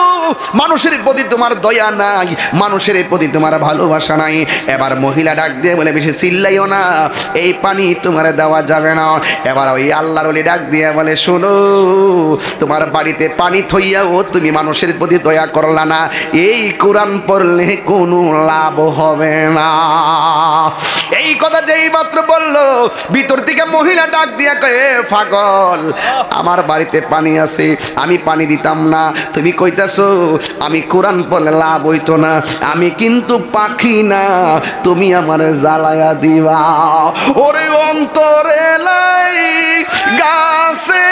মানুষের প্রতি তোমার দয়া নাই, মানুষের প্রতি তোমার ভালোবাসা নাই। এবার মহিলা ডাক দিয়ে বলে বেশি চিল্লাইও না, এই পানি তোমার দেওয়া যাবে না। এবার ওই আল্লাহর ওলি ডাক দিয়ে বলে শোনো, তোমার বাড়িতে পানি থইয়াও তুমি মানুষের প্রতি দয়া করলা না, এই কোরআন পড়লে কোনো লাভ হবে না। এই কথা যেই মাত্র বললো, ভিতর থেকে মহিলা ডাক দিয়া কয়ে পাগল, আমার বাড়িতে পানি আছে, আমি পানি দিতাম না, তুমি কইতাছো আমি কোরআন পড়লে লাভ হইতো না, আমি কিন্তু পাখি না, তুমি আমার জ্বালায়া দিবা। ওরে অন্তরে লাই গাছে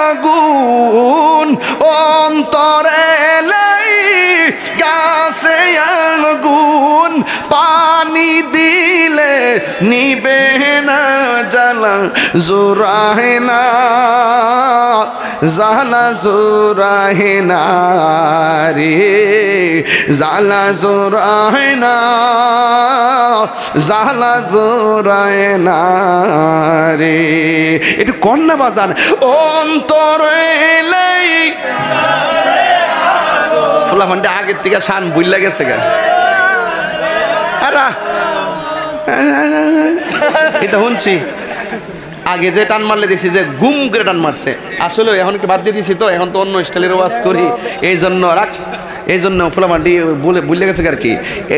আগুন, অন্তরে লাই গাছে আগুন, পানি দিলে নিবে না জ্বালা জোরাহে না, জ্বালা জোরাহে না রে, জ্বালা জোরাহে না, জ্বালা জোরাহে না রে। একটু কন্যা বাজান। অন্তরে ফোলাফানটা আগের থেকে শান বুইলা গেছে গা এটা শুনছি আগে যে টান মারলে দেখছি যে গুম করে টান মারছে আসলে এখন কি বাদ দিয়ে দিছি তো এখন তো অন্য স্টাইলের ওয়াজ করি এই জন্য ফুলামান্ডি বুঝলে গেছে আর কি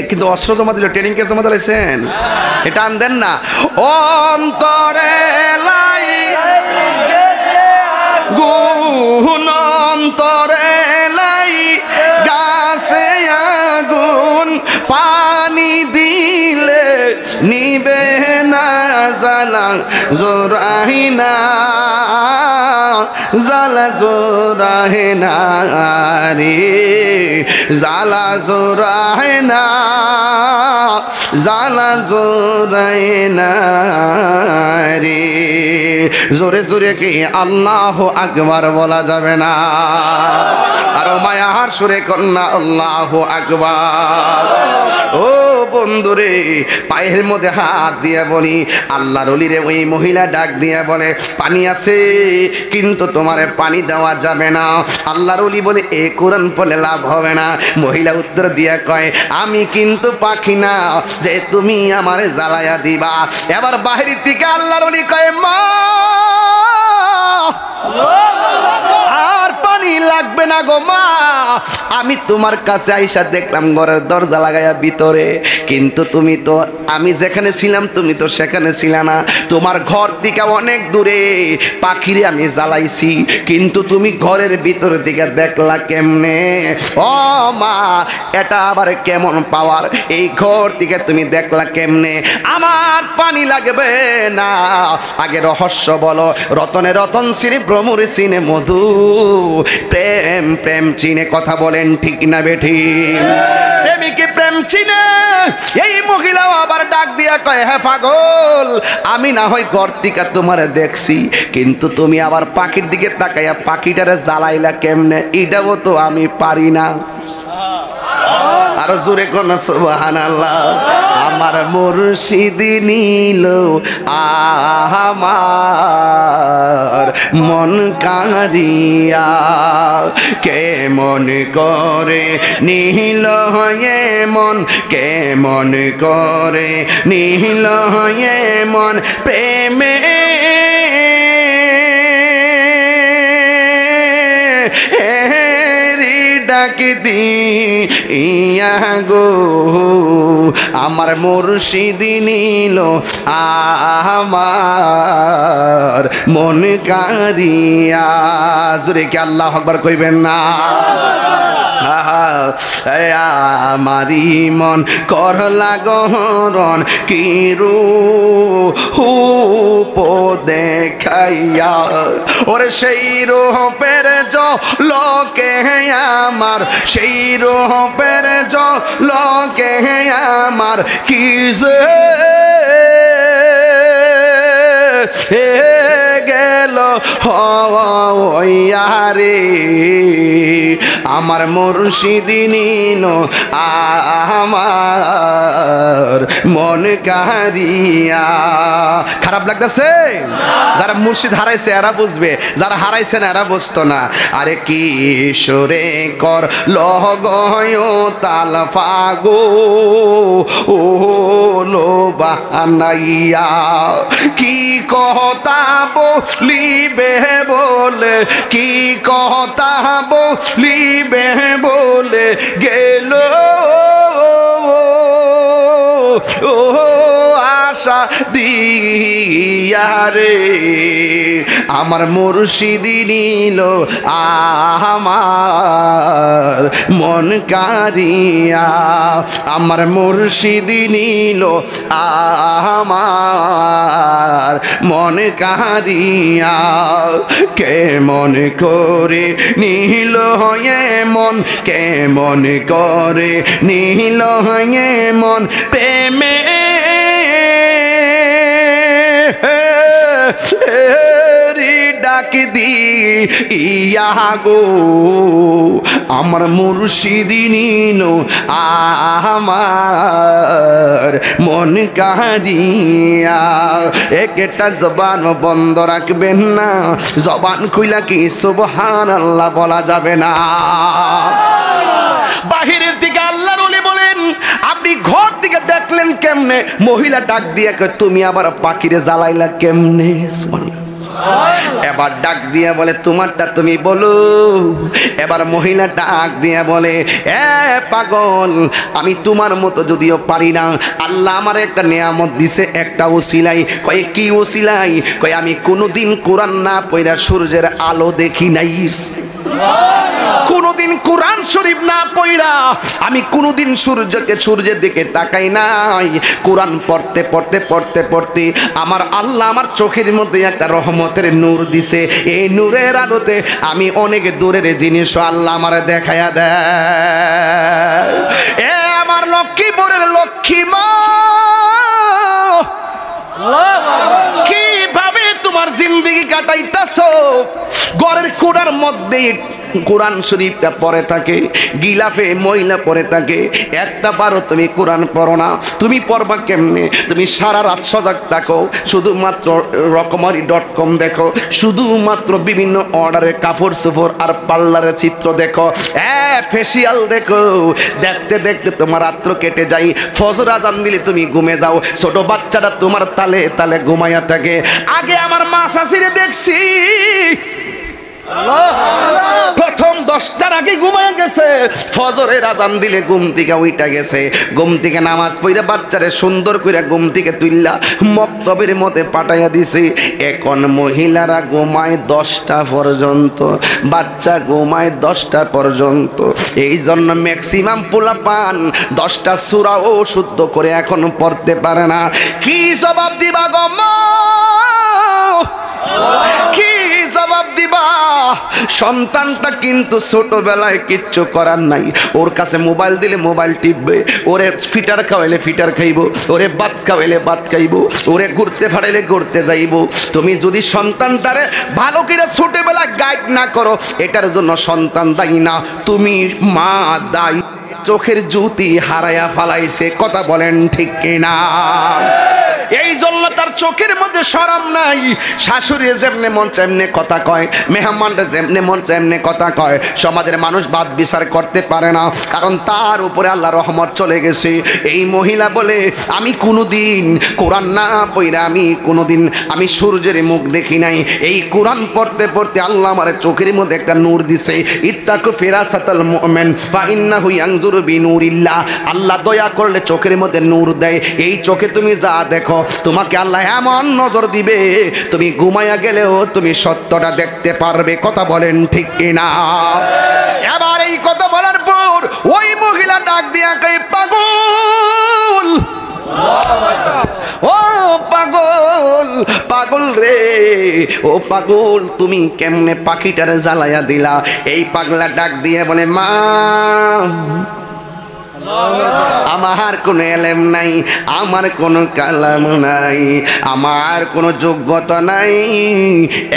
কিন্তু অস্ত্র জমা দিল ট্রেনিং কে জমা দিলেছেন এটা আন দেন না অন্তরে লাই গুণ অন্তরে লাই গাছে আগুন পানি দিলে নিবে না জ্বালা জোরাই না জ্বালা জোরাই না রে জ্বালা জোরাই না জ্বালা জোরাই না রে জোরে জোরে কি আল্লাহু আকবার বলা যাবে না আর মায়ার সুরে কন্যা আল্লাহু আকবার ও বন্ধুরে পায়ের মধ্যে হাত দিয়ে বলি আল্লাহর ওলি রে ওই মহিলা ডাক দিয়ে বলে পানি আছে কিন্তু তোমারে পানি দেওয়া যাবে না আল্লাহর ওলি বলে এ কোরআন পড়লে লাভ হবে না মহিলা উত্তর দিয়ে কয় আমি কিন্তু পাখি না যে তুমি আমারে জ্বালায়া দিবা এবার বাহির থেকে আল্লাহর ওলি কয় মা আর পানি লাগবে না গো মা আমি তোমার কাছে আইসা দেখলাম ঘরের দরজা লাগাইয়া ভিতরে কিন্তু তুমি তো আমি যেখানে ছিলাম তুমি তো সেখানে ছিলে না তোমার ঘর থেকে অনেক দূরে পাখিরে আমি জ্বালাইছি কিন্তু তুমি ঘরের ভিতর দিকে দেখলা কেমনে ও মা এটা আবার কেমন পাওয়ার এই ঘর থেকে তুমি দেখলা কেমনে আমার পানি লাগবে না আগে রহস্য বলো রতনে রতন শ্রী ভ্রমরে চিনে মধু প্রেম প্রেম চিনে কথা বলেন ঠিক না বেঠি প্রেমিকে প্রেম চিনে এই মহিলাও আবার ডাক দিয়া কয় হ্যাঁ পাগল আমি না হয় ঘর থেকে তোমারে দেখছি কিন্তু তুমি আবার পাখির দিকে তাকাইয়া পাখিটারে জ্বালাইলা কেমনে এটাও তো আমি পারি না আর জোরে কোন সুবহানাল্লাহ আমার মুর্শিদ নীল আমার মন কারিয়া কেমন করে নীল হয়ে মন কেমন করে নীল হয়ে মন প্রেমে ডাক দিয়া গো আমার মুর্শিদ নীল আমার মন কারিয়া জোরে কি আল্লাহু আকবার কইবেন না আমারি মন করলা গহরণ কি রূপ দেখাইয়া ওরে সেই রূপের লোকে আমার সেই রূপের লোকে আমার কি যে গেল হইয়ারে আমার মুর্শিদ নীল আমার মন কারিয়া খারাপ লাগতেছে যারা মুর্শিদ হারাইছে এরা বুঝবে যারা হারাইছে না এরা বুঝতো না আরে কি সুরে কর লগয় তাল ফাগো ও লো বানাইয়া কি কথা বলিবে বলে কি কথা বলিবে বলে গেল ও আশা দিয়া রে আমার মুর্শিদ নীল আমার মন কারিয়া আমার মুর্শিদ নীল আমার মন কারিয়া কেমন করে নীল হয়ে মন কেমন করে নীল হয়ে মন প্রেমে ডাক দিয়া গো আমার মুর্শিদ নীল আমার মন কারিয়া একটা জবান বন্ধ রাখবেন না জবান খুইলা কি সুবহানাল্লাহ বলা যাবে না আপনি ঘর থেকে দেখলেন কেমনে? মহিলা ডাক দিয়ে কয়, তুমি আবার পাখিরে জ্বালাইলা কেমনে? এবার ডাক দিয়া বলে, তোমারটা তুমি বলো। এবার মহিলা ডাক দিয়া বলে, এ পাগল, আমি তোমার মতো যদিও পারি না, আল্লাহ আমার একটা নিয়ামত দিছে, একটা ওসিলাই। কয় কি ওসিলাই? কয় আমি কোনোদিন কোরআন না পড়া সূর্যের আলো দেখি নাই। কোনদিন কোরআন শরীফ না পড়া আমি কোনদিন সূর্যের দিকে তাকাই নাই। কোরআন পড়তে পড়তে পড়তে পড়তে আমার আল্লাহ আমার চোখের মধ্যে একটা রহমতের নূর দিছে। এই নূরের আলোতে আমি অনেক দূরের জিনিস আল্লাহ আমার দেখায়া দেয়। এ আমার লক্ষ্মীপুরের লক্ষ্মী মা, কিভাবে তোমার জিন্দেগি কাটাইতাছো? ঘরের কোণার মধ্যে কোরআন শরীফটা পড়ে থাকে, গিলাফে মহিলা পড়ে থাকে, একটা বারো তুমি কোরআন পড়ো না। তুমি পড়বা কেমনে? তুমি সারা রাত সজাগ থাকো, শুধুমাত্র রকমারি.com দেখো, শুধুমাত্র বিভিন্ন অর্ডারের কাপড় সুপড় আর পার্লারের চিত্র দেখো, ফেসিয়াল দেখো। দেখতে দেখতে তোমার রাত্র কেটে যাই, ফজর আজান দিলে তুমি ঘুমে যাও। ছোট বাচ্চাটা তোমার তালে তালে ঘুমাইয়া থাকে। আগে আমার মা শাশুড়ি দেখছি প্রথম 10টার আগে ঘুমায় গেছে, ফজরের আজান দিলে ঘুম থেকে উইটা গেছে, ঘুম থেকে নামাজ পড়ে বাচ্চারে সুন্দর করে ঘুম থেকে তুইলা মক্তবের মধ্যে পাঠাইয়া দিছে। এখন মহিলারা ঘুমায় 10টা পর্যন্ত, বাচ্চা ঘুমায় 10টা পর্যন্ত। এই জন্য ম্যাক্সিমাম পোলাপান 10টা সূরাও শুদ্ধ করে এখন পড়তে পারে না। কি জবাব দিবা গো মা? কি জবাব দিবা? সন্তানটা কিন্তু ছোটবেলায় কিচ্ছু করার নাই, ওর কাছে মোবাইল দিলে মোবাইল টিপবে, ওরে ফিটার খাওয়াইলে ফিটার খাইব, ওরে ভাত খাওয়াইলে ভাত খাইব, ওরে ঘুরতে ফাড়াইলে ঘুরতে যাইব। তুমি যদি সন্তানটারে ভালো করে ছোটবেলায় গাইড না করো, এটার জন্য সন্তান দায়ী না, তুমি মা দায়ী। চোখের জ্যোতি হারায়া ফালাইছে, কথা বলেন ঠিক কিনা? এই জন্য তার চোখের মধ্যে শরম নাই। শাশুড়ি যেমনে মন চাইমনে কথা কয়, মেহমানরা যেমনে মন চাইমনে কথা কয়। সমাজের মানুষ বাদ বিচার করতে পারে না, কারণ তার উপরে আল্লাহ রহমত চলে গেছে। এই মহিলা বলে, আমি কোনোদিন কোরআন না পড়া আমি সূর্যের মুখ দেখি নাই। এই কোরআন পড়তে পড়তে আল্লাহ আমার চোখের মধ্যে একটা নূর দিছে। ইত্তাকু ফিরাসাতাল মুমিন ফা ইন্নাহু ইয়ানজুরু বিনুরিল্লাহ। আল্লাহ দয়া করলে চোখের মধ্যে নূর দেয়। এই চোখে তুমি যা দেখো, তোমাকে আল্লাহ এমন নজর দিবে, তুমি ঘুমাইয়া গেলেও তুমি সত্যটা দেখতে পারবে। কথা বলেন ঠিক কিনা? এবার এই কথা বলার পর ওই মহিলা ডাক দিয়া কয়, পাগল, ও পাগল, পাগল রে, ও পাগল, তুমি কেমনে পাখিটারে জ্বালাইয়া দিলা? এই পাগলা ডাক দিয়ে বলে, মা, আমার কোনো এলেম নাই, আমার কোনো কালাম নাই, আমার কোনো যোগ্যতা নাই।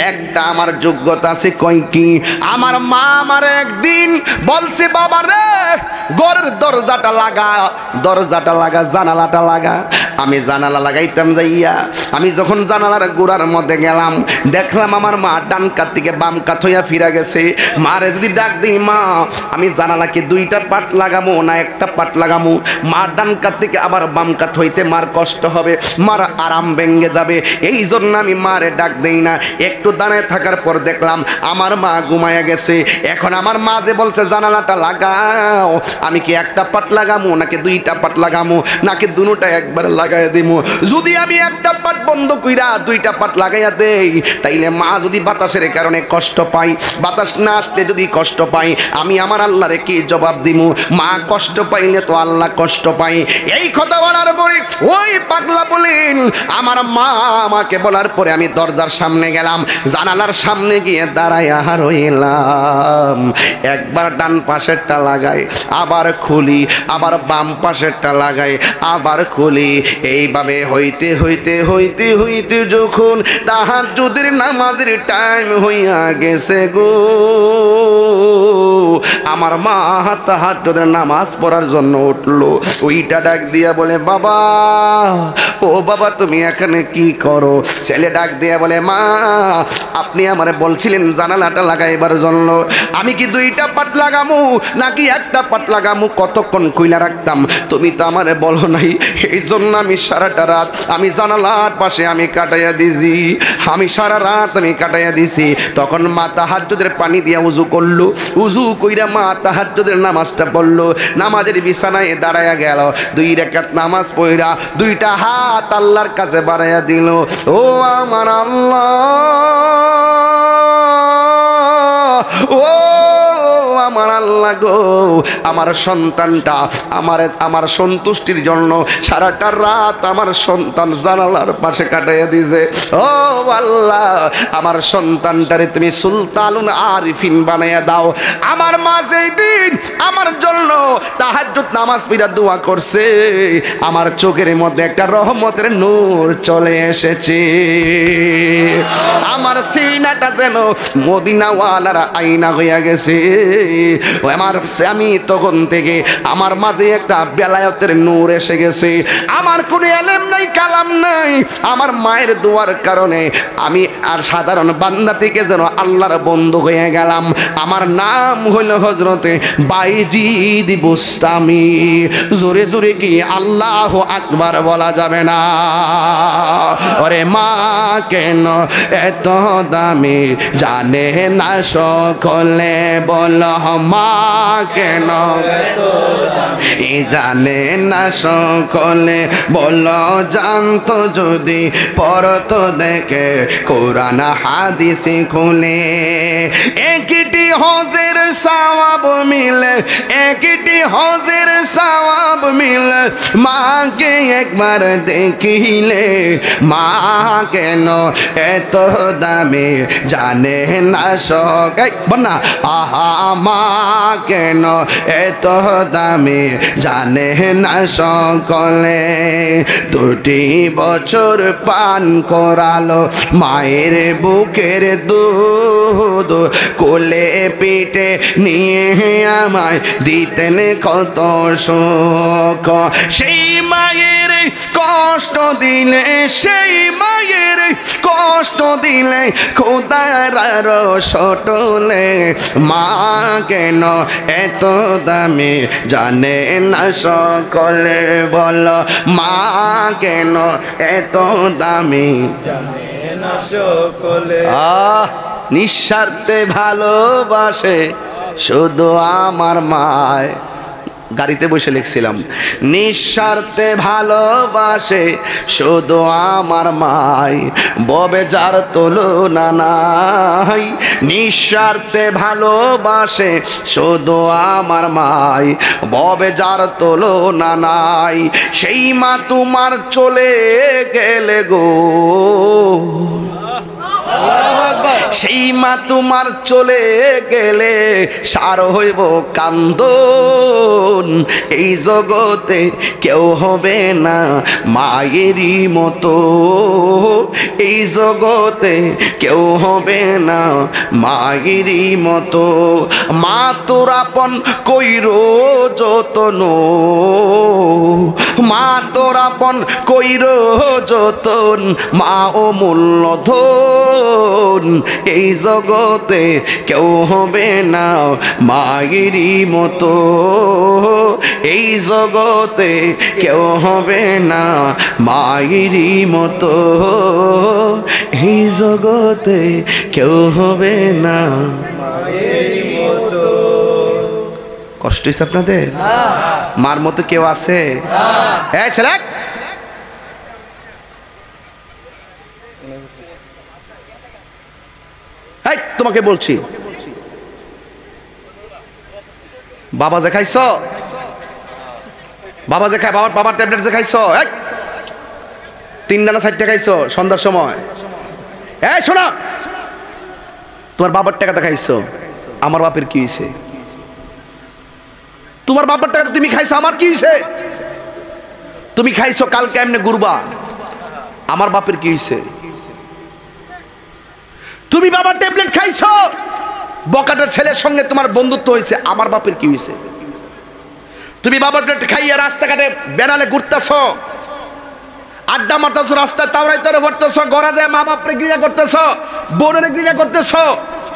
একটা আমার যোগ্যতা আছে, কই কি? আমার মা আমার একদিন বলছে, বাবা রে, ঘরের দরজাটা লাগা, জানালাটা লাগা। আমি জানালা লাগাইতাম যাইয়া, আমি যখন জানালার গোড়ার মধ্যে গেলাম, দেখলাম আমার মা ডান কাত থেকে বাম কাত হইয়া ফিরা গেছে। মারে যদি ডাক দিই, মা, আমি জানালাকে 2টা পাট লাগামো না একটা পাট লাগামো? মা ডান কাত থেকে আবার বাম কাত হইতে মার কষ্ট হবে, মার আরাম ভেঙে যাবে। এই জন্য আমি মারে ডাক দেই না। একটু দাঁড়ায় থাকার পর দেখলাম আমার মা ঘুমায়া গেছে। এখন আমার মা যে বলছে জানালাটা লাগাও, আমি কি একটা পাট লাগামো নাকি 2টা পাট লাগামো নাকি দুটোটা একবার লাগাই দিমু? যদি আমি একটা পাট বন্ধ কইরা 2টা পাট লাগাইয়া দেই, তাইলে মা যদি বাতাসের কারণে কষ্ট পাই, বাতাস না আসলে যদি কষ্ট পাই, আমি আমার আল্লাহরে কি জবাব দিমু? মা কষ্ট পাইলে তো আল্লাহ কষ্ট পাই। এই কথা বলার পরে ওই পাগলা বলেন, আমার মা আমাকে বলার পরে আমি দরজার সামনে গেলাম, জানালার সামনে গিয়ে দাঁড়াইয়া রইলাম। একবার ডান পাশেরটা লাগাই, আবার খুলি, আবার বাম পাশেরটা লাগাই, আবার খুলি। এইভাবে হইতে হইতে হইতে হইতে যখন তাহাজ্জুদের নামাজের টাইম হইয়া গেছে গো, আমার মা তাহাজ্জুদের নামাজ পড়ার জন্য জন্য উঠলো। ওইটা ডাক দিয়া বলে, বাবা ও বাবা তুমি এখানে কি করো? ছেলে ডাক দিয়া বলে, মা আপনি আমারে বলছিলেন জানালাটা লাগাইবার জন্য, আমি কি দুইটা পাট লাগামু নাকি একটা পাট লাগামু, কতক্ষণ কইলা রাখতাম, তুমি তো আমারে বলো নাই। এই জন্য আমি সারাটা রাত আমি জানালার পাশে আমি কাটাইয়া দিছি, আমি সারা রাত আমি কাটাইয়া দিছি। তখন মা তাহাজ্জুদের পানি দিয়া উজু করলো, উজু কইরা মা তাহাজ্জুদের নামাজটা পড়লো, নামাজের বিছানায় দাঁড়ায়া গেল, 2 রাকাত নামাজ পড়া 2টা হাত আল্লাহর কাছে বাড়াইয়া দিল। ও আমার আল্লাহ, ও আমার আল্লাহ গো, আমার সন্তানটা আমার সন্তুষ্টির জন্য সারাটা রাত আমার সন্তান জানালার পাশে কাটাইয়া দিছে। ও আল্লাহ, আমার সন্তানটারে তুমি সুলতানুল আরিফিন বানাইয়া দাও। আমার মা যেই দিন আমার জন্য তাহাজ্জুদ নামাজ পড়া দোয়া করছে, আমার চোখের মধ্যে একটা রহমতের নূর চলে এসেছে। আমার সিনাটা যেন মদিনাওয়ালার আয়না হইয়া গেছে। আমি তখন থেকে আমার মাঝে একটা বেলায়েতের নূর এসে গেছে। আমার কোনো এলেম নাই, কালাম নাই, আমার মায়ের দোয়ার কারণে আমি আর সাধারণ বান্দা থেকে যেন আল্লাহর বন্ধু হয়ে গেলাম। আমার নাম হইল হযরতে বাইজিদ বুস্তামি। জোরে জোরে কি আল্লাহু আকবার বলা যাবে না? ওরে মা কেন এত দামি জানে না সকলে, বল মা কেন জানে না সকলে, বল জানতো যদি পড়তো দেখে কোরআন হাদিস খুলে। একটি হজের সওয়াব মিলে, একটি হজের সওয়াব মিলে, মাকে একবার দেখিলে। মা কেন এত দামি জানে না বন্যা, আহা মা কেন এত দামি জানে না সকলে। 2টি বছর পান করালো মায়ের বুকের দুধ, কোলে পিঠে নিয়ে আমায় দিতেন কত সুখ। সেই মায়ের কষ্ট দিলে, সেই মায়ের কষ্ট দিলে খোদার সটলে। মা কেন এত দামি জানে না সকলে, বল মা কেন এত দামি জানে না সকলে। নিঃস্বার্থে ভালোবাসে শুধু আমার মায়। গাড়িতে বসে লিখছিলাম, নিঃস্বার্থে ভালোবাসে শুধু আমার মাই, ববে যার তুলনা নাই। নিঃস্বার্থে ভালোবাসে শুধু আমার মাই, ববে যার তুলনা নাই। সেই মা তোমার চলে গেলে গো, সেই মা তোমার চলে গেলে সার হইব কান্দন। এই জগতে কেউ হবে না মায়েরই মতো, এই জগতে কেউ হবে না মায়েরই মতো। মা তোর আপন কইরো যতন, মা তোর আপন কইরো যতন, মা ও মূল্যধন। এই জগতে কেউ হবে না মায়েরই মতো, এই জগতে কেউ হবে না মায়েরই মতো, এই জগতে কেউ হবে না মায়েরই মতো। কষ্ট হয়েছে আপনাদের? মার মতো কেউ আছে? এই ছেলে, তোমাকে বলছি, বাবা যে খাইছ, বাবা যে খাই, বাবার ট্যাবলেট যে খাইছ, 3 ডানা 4টা খাইছ সন্ধ্যার সময়। এই শোনা, তোমার বাবার টাকাটা খাইছো, আমার বাপের কি হয়েছে? তোমার বাবার টাকা তুমি খাইছো, আমার কি হয়েছে? তুমি খাইছো কালকে এমনি ঘুরবা, আমার বাপের কি হয়েছে? তুমি বাবার ট্যাবলেট খাইছো, বকাটা ছেলের সঙ্গে তোমার বন্ধুত্ব হয়েছে, আমার বাপের কি হয়েছে? তুমি বাবার পেট খাইয়ে রাস্তাঘাটে বেড়ালে ঘুরতেছ, আড্ডা মারতেছ, রাস্তায় তাওরাই তরে ভরতেছ, গড়া যায় মা বাপরে ঘৃণা করতেছ, বোনের ঘৃণা করতেছ।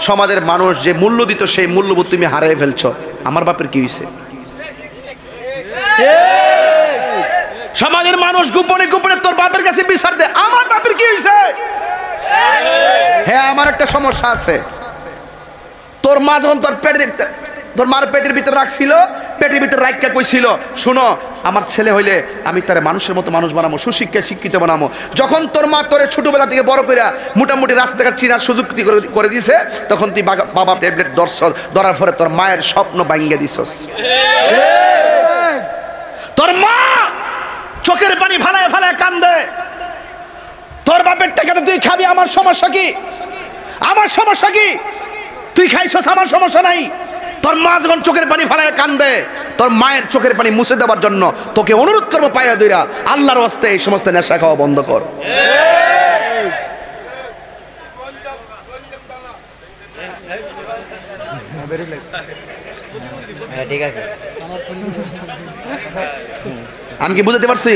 সমাজের মানুষ যে মূল্য দিত সেই মূল্যবোধ তুমি হারিয়ে ফেলছো। আমার বাপের কি হয়েছে? সমাজের মানুষ গোপনে গোপনে তোর বাপের কাছে বিচার দে, আমার বাপের কি হয়েছে? হ্যাঁ, আমার একটা সমস্যা আছে। তোর মা যখন তোর মার পেটের ভিতরে রাখছিল, পেটের ভিতরে রাখা কইছিল, শোনো আমার ছেলে হইলে আমি তারে মানুষের মতো মানুষ বানাবো, সুশিক্ষায় শিক্ষিত বানাবো। যখন তোর মা তোরে ছোটবেলা থেকে বড় করে মোটামুটি রাস্তাঘাট চিনার সুযোগ করে দিছে, তখন তুই বাবা ট্যাবলেট ধরার পরে তোর মায়ের স্বপ্ন ভাঙিয়ে দিছস। তোর মা চোখের পানি ফালায় ফালায় কান্দে, তোর বাপের টাকাতে তুই খাবি, আমার সমস্যা কি? আমার সমস্যা কি? তুই খাইছস, আমার সমস্যা নাই। তোর মা যখন চোখের পানি ফালায় কান্দে, তোর মায়ের চোখের পানি মুছে দেওয়ার জন্য তোকে অনুরোধ করবো পায়া দইরা, আল্লাহর ওয়াস্তে এই সমস্ত নেশা খাওয়া বন্ধ কর। ঠিক আছে, আমি কি বুঝাতে পারছি?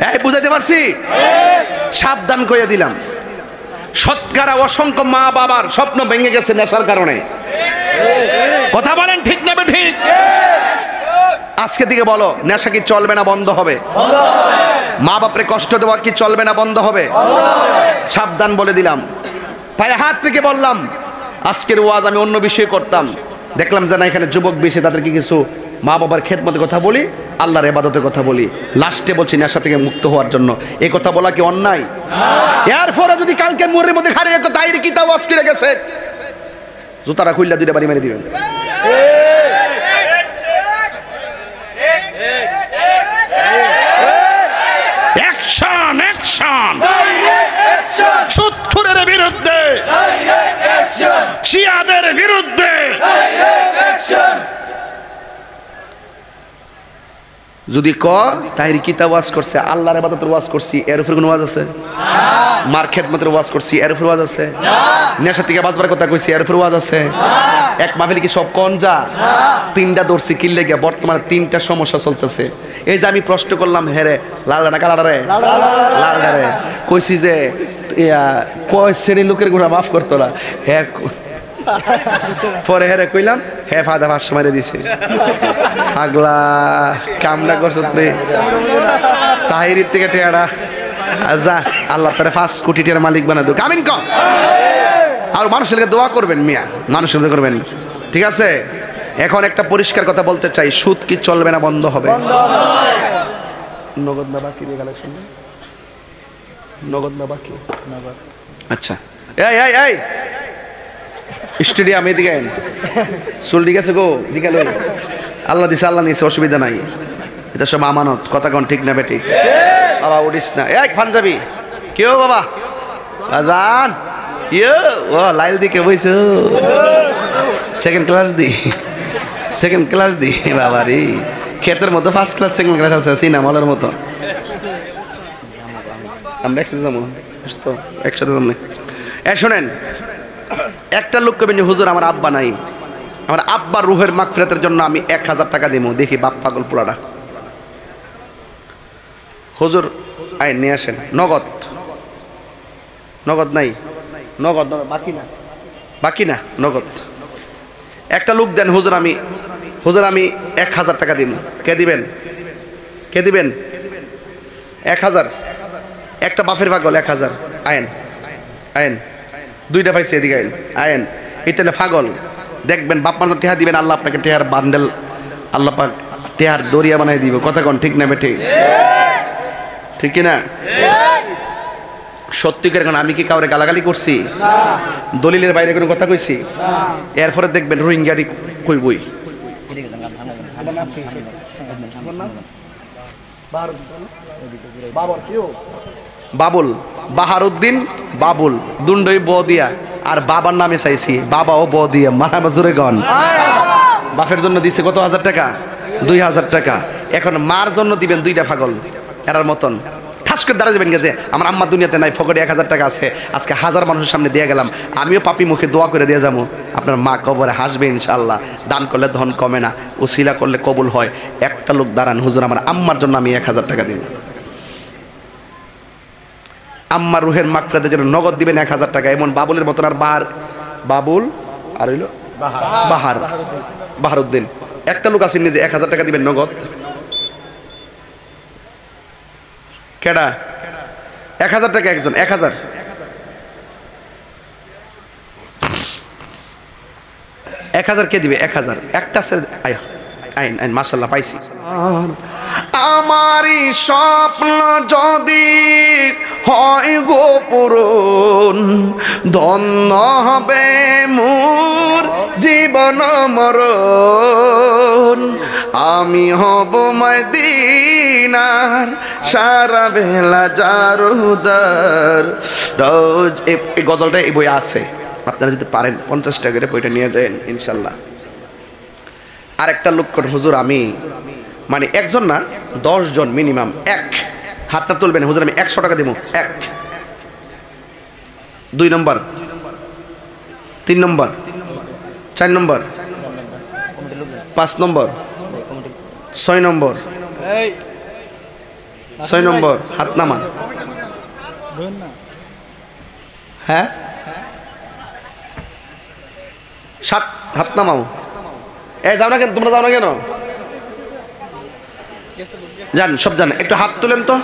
হ্যাঁ, বুঝাতে পারছি। সাবধান কইয়া দিলাম, শতকরা অসংখ্য মা বাবার স্বপ্ন ভেঙে গেছে নেশার কারণে। কথা বলেন ঠিক না ঠিক? আজকে থেকে বলো, নেশা কি চলবে না বন্ধ হবে? মা বাপরে কষ্ট দেওয়া কি চলবে না বন্ধ হবে? সাবধান বলে দিলাম। পায়ে হাত থেকে বললাম, আজকের ওয়াজ আমি অন্য বিষয়ে করতাম, দেখলাম যে না এখানে যুবক বেশি, তাদেরকে কিছু মা বাবার খেদমতের কথা বলি, আল্লাহর ইবাদতের কথা বলি। লাস্টে বলছি নেশা থেকে মুক্ত হওয়ার জন্য। এই কথা বলা কি অন্যায়? এরপরে যদি কালকে মোড়ের মধ্যে খারে একটা দায়ের কিতাব ওয়াজ করে গেছে, জুতারা খুললা দুইটা বাড়ি মেরে দিবেন। অ্যাকশন অ্যাকশন, সুৎখুরের বিরুদ্ধে, শিয়াদের বিরুদ্ধে। যদি ক তাহির কিতাব ওয়াজ করছে, আল্লাহর ইবাদতের ওয়াজ করছি, এর উপর কোনো ওয়াজ আছে? মার খেদমতের ওয়াজ করছি, এর উপর ওয়াজ আছে? নেশা থেকে বাঁচবার কথা কইছি, এর উপর ওয়াজ আছে? এক মাহফিলে কি সব কোন যা? তিনটা ধরছি কিল্লে গিয়া, বর্তমানে তিনটা সমস্যা চলতেছে। এই যে আমি প্রশ্ন করলাম, হেরে লাল না কালাডা রে, লাল রে কইছি যে কয় শ্রেণীর লোকের গুণা মাফ করতো না, হ্যাঁ পরে হেরে কইলাম হ্যাঁ ফাদা 500 মারে দিছে। আগলা কামনা করছ রে তাহিরির থেকে টেয়ারা যা, আল্লাহ তারে 5 কোটি টাকার মালিক বানা দেব। আমিন কও। আর মানুষের কাছে দোয়া করবেন মিয়া, মানুষের কাছে করবেন, ঠিক আছে? এখন একটা পরিষ্কার কথা বলতে চাই, সুদ কি চলবে না বন্ধ হবে? নগদ না বাকি রে কালেকশন, নগদ না বাকি? নগদ। আচ্ছা, এই এই এই স্টেডিয়াম এদিকে চুল ঠিক আছে গো, দিকে লই। আল্লাহ দিছে আল্লাহ নিছে, অসুবিধা নাই, এটা সব আমানত। কথা কোন ঠিক না বেটি? বাবা উঠিস না, এই পাঞ্জাবি কেউ বাবা বাজান ইয়ে ও লাইল দিকে বইছো, সেকেন্ড ক্লাস দি, সেকেন্ড ক্লাস দি বাবা রে, ক্ষেতের মতো ফার্স্ট ক্লাস সেকেন্ড ক্লাস আছে, সিনেমালের মতো। আমরা একসাথে যাবো তো, একসাথে যাবো। শোনেন, একটা লোক কবেন যে হুজুর আমার আব্বা নাই, আমার আব্বার রুহের মাগফিরাতের জন্য আমি 1000 টাকা দিব। দেখি বাপ পাগল পোলাটা। হুজুর আয় নিয়ে আসেন, নগদ, নগদ নাই, নগদ বাকি না, বাকি না, নগদ। একটা লোক দেন, হুজুর আমি 1000 টাকা দিব। কে দিবেন? কে দিবেন? 1000। একটা বাপের পাগল 1000। আয়েন আয়েন, দুইটা পাইছে, এদিকে আইন আয়েন। এই তাহলে পাগল দেখবেন, বাপ মার টেহা দিবেন, আল্লাহ আপনাকে টেহার বান্ডেল, আল্লাহ পাক টেহার দরিয়া বানাই দিব। কথা কোন ঠিক না বেঠে? ঠিক কিনা? সত্যি করে। এখন আমি কি কাউরে গালাগালি করছি? দলিলের বাইরে কোনো কথা কইছি? এরপরে দেখবেন রোহিঙ্গারি কইবই। বাবুল, বাহারউদ্দিন বাবুল, দুন্ডই ব দিয়া, আর বাবার নামে চাইছি, বাবাও ব দিয়া, মারা মাজুরে গন। বাপের জন্য দিছে কত হাজার টাকা? 2000 টাকা। এখন মার জন্য দিবেন দুইটা পাগল এরার মতন। ঠাস করে দাঁড়া যাবেন গেছে আমার আম্মা দুনিয়াতে নাই, ফকরে 1000 টাকা আছে, আজকে 1000 মানুষের সামনে দিয়ে গেলাম, আমিও পাপি মুখে দোয়া করে দিয়ে যাবো, আপনার মা কবরে হাসবে ইনশাআল্লাহ। দান করলে ধন কমে না, উসিলা করলে কবুল হয়। একটা লোক দাঁড়ান, হুজুর আমার আম্মার জন্য আমি 1000 টাকা দিব। আম্মার রুহের মাগফিরাতের জন্য নগদ দিবেন 1000 টাকা। এমন বাবুলের মতন আর বাবুল আর হইল বাহারউদ্দিন, একটা লোক আছেন নিজে 1000 টাকা দিবেন নগদ। কেডা 1000 টাকা একজন, 1000 কে দিবে? 1000 একটা আইন আইন মাশাআল্লাহ পাইছি। আমারই স্বপ্ন যদি হয় গো পূরণ, ধন্য হবে মোর জীবন মরণ, আমি হব মদিনার সারা বেলা জারুদার। রোজ এই গজলটা এই বই আছে, আপনারা যদি পারেন 50 টাকা করে বইটা নিয়ে যান ইনশাল্লাহ। আর একটা লোক করে হুজুর আমি মানে একজন না 10 জন মিনিমাম এক হাতটা তুলবেন, হুজুর আমি 100 টাকা দিব। 1 2 নম্বর 3 নম্বর 4 নম্বর 5 নম্বর 6 নম্বর 6 নম্বর হাত নামান। হ্যাঁ 7 হাত নামাও। যাও না কেন তোমরা, যাও না কেন? জান সব জান, একটু হাত তুলেন তো,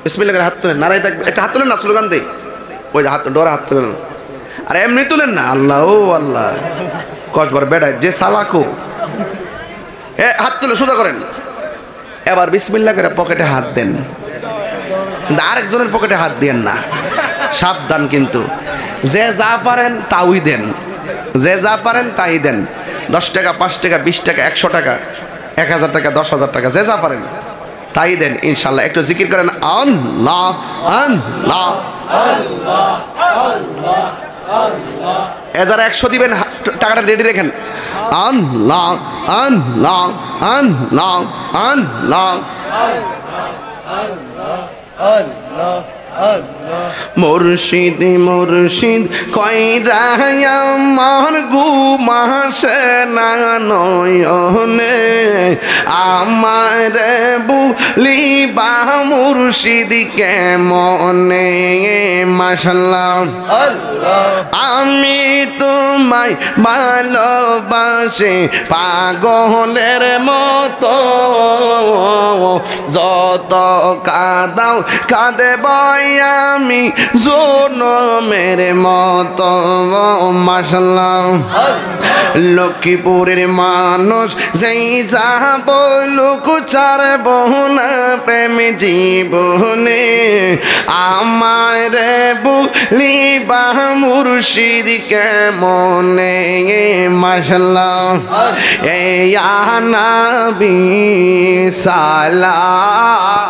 বিসমিল্লাহ করে হাত তুলেন, নারাই থাকবে, একটা হাত তুলেন না, স্লোগান দেই। ওই যে হাত ডোরা হাত তুলেন, আর এমনি তুলেন না। আল্লাহ ও আল্লাহ কসবার বেড়ায় যে সালাকো, হাত তুলে সোজা করেন। এবার বিসমিল্লাহ করে পকেটে হাত দেন, আরেকজনের পকেটে হাত দেন না, সাবধান। কিন্তু যে যা পারেন তাই দেন, যে যা পারেন তাই দেন। 10 টাকা 5 টাকা 20 টাকা 100 টাকা 1000 টাকা 10,000 টাকা যে যা পারেন তাই দেন ইনশাল্লাহ। একটু জিকির করেন আল্লাহ আল্লাহ আল্লাহ আল্লাহ। যারা 100 দিবেন টাকাটা রেডি রাখেন। আল্লাহ আল্লাহ আল্লাহ আল্লাহ আল্লাহ। মুর্শিদ মুর্শিদ কইরা আমার ঘুমাসে না নয়নে, আমার বুলিবা মুর্শিদ কেমনে। মাশাআল্লাহ আমি তোমায় ভালোবাসি পাগলের মতো, যত কাঁদাও কাঁদেব আমি জনমের মতো। মাশাআল্লাহ লক্ষ্মীপুরের মানুষ যেই যা বলুক ছাড়ব না প্রেম জীবনে, আমার বুলিবা মুর্শিদ কেমনে। মাশাআল্লাহ এই নবী সালাম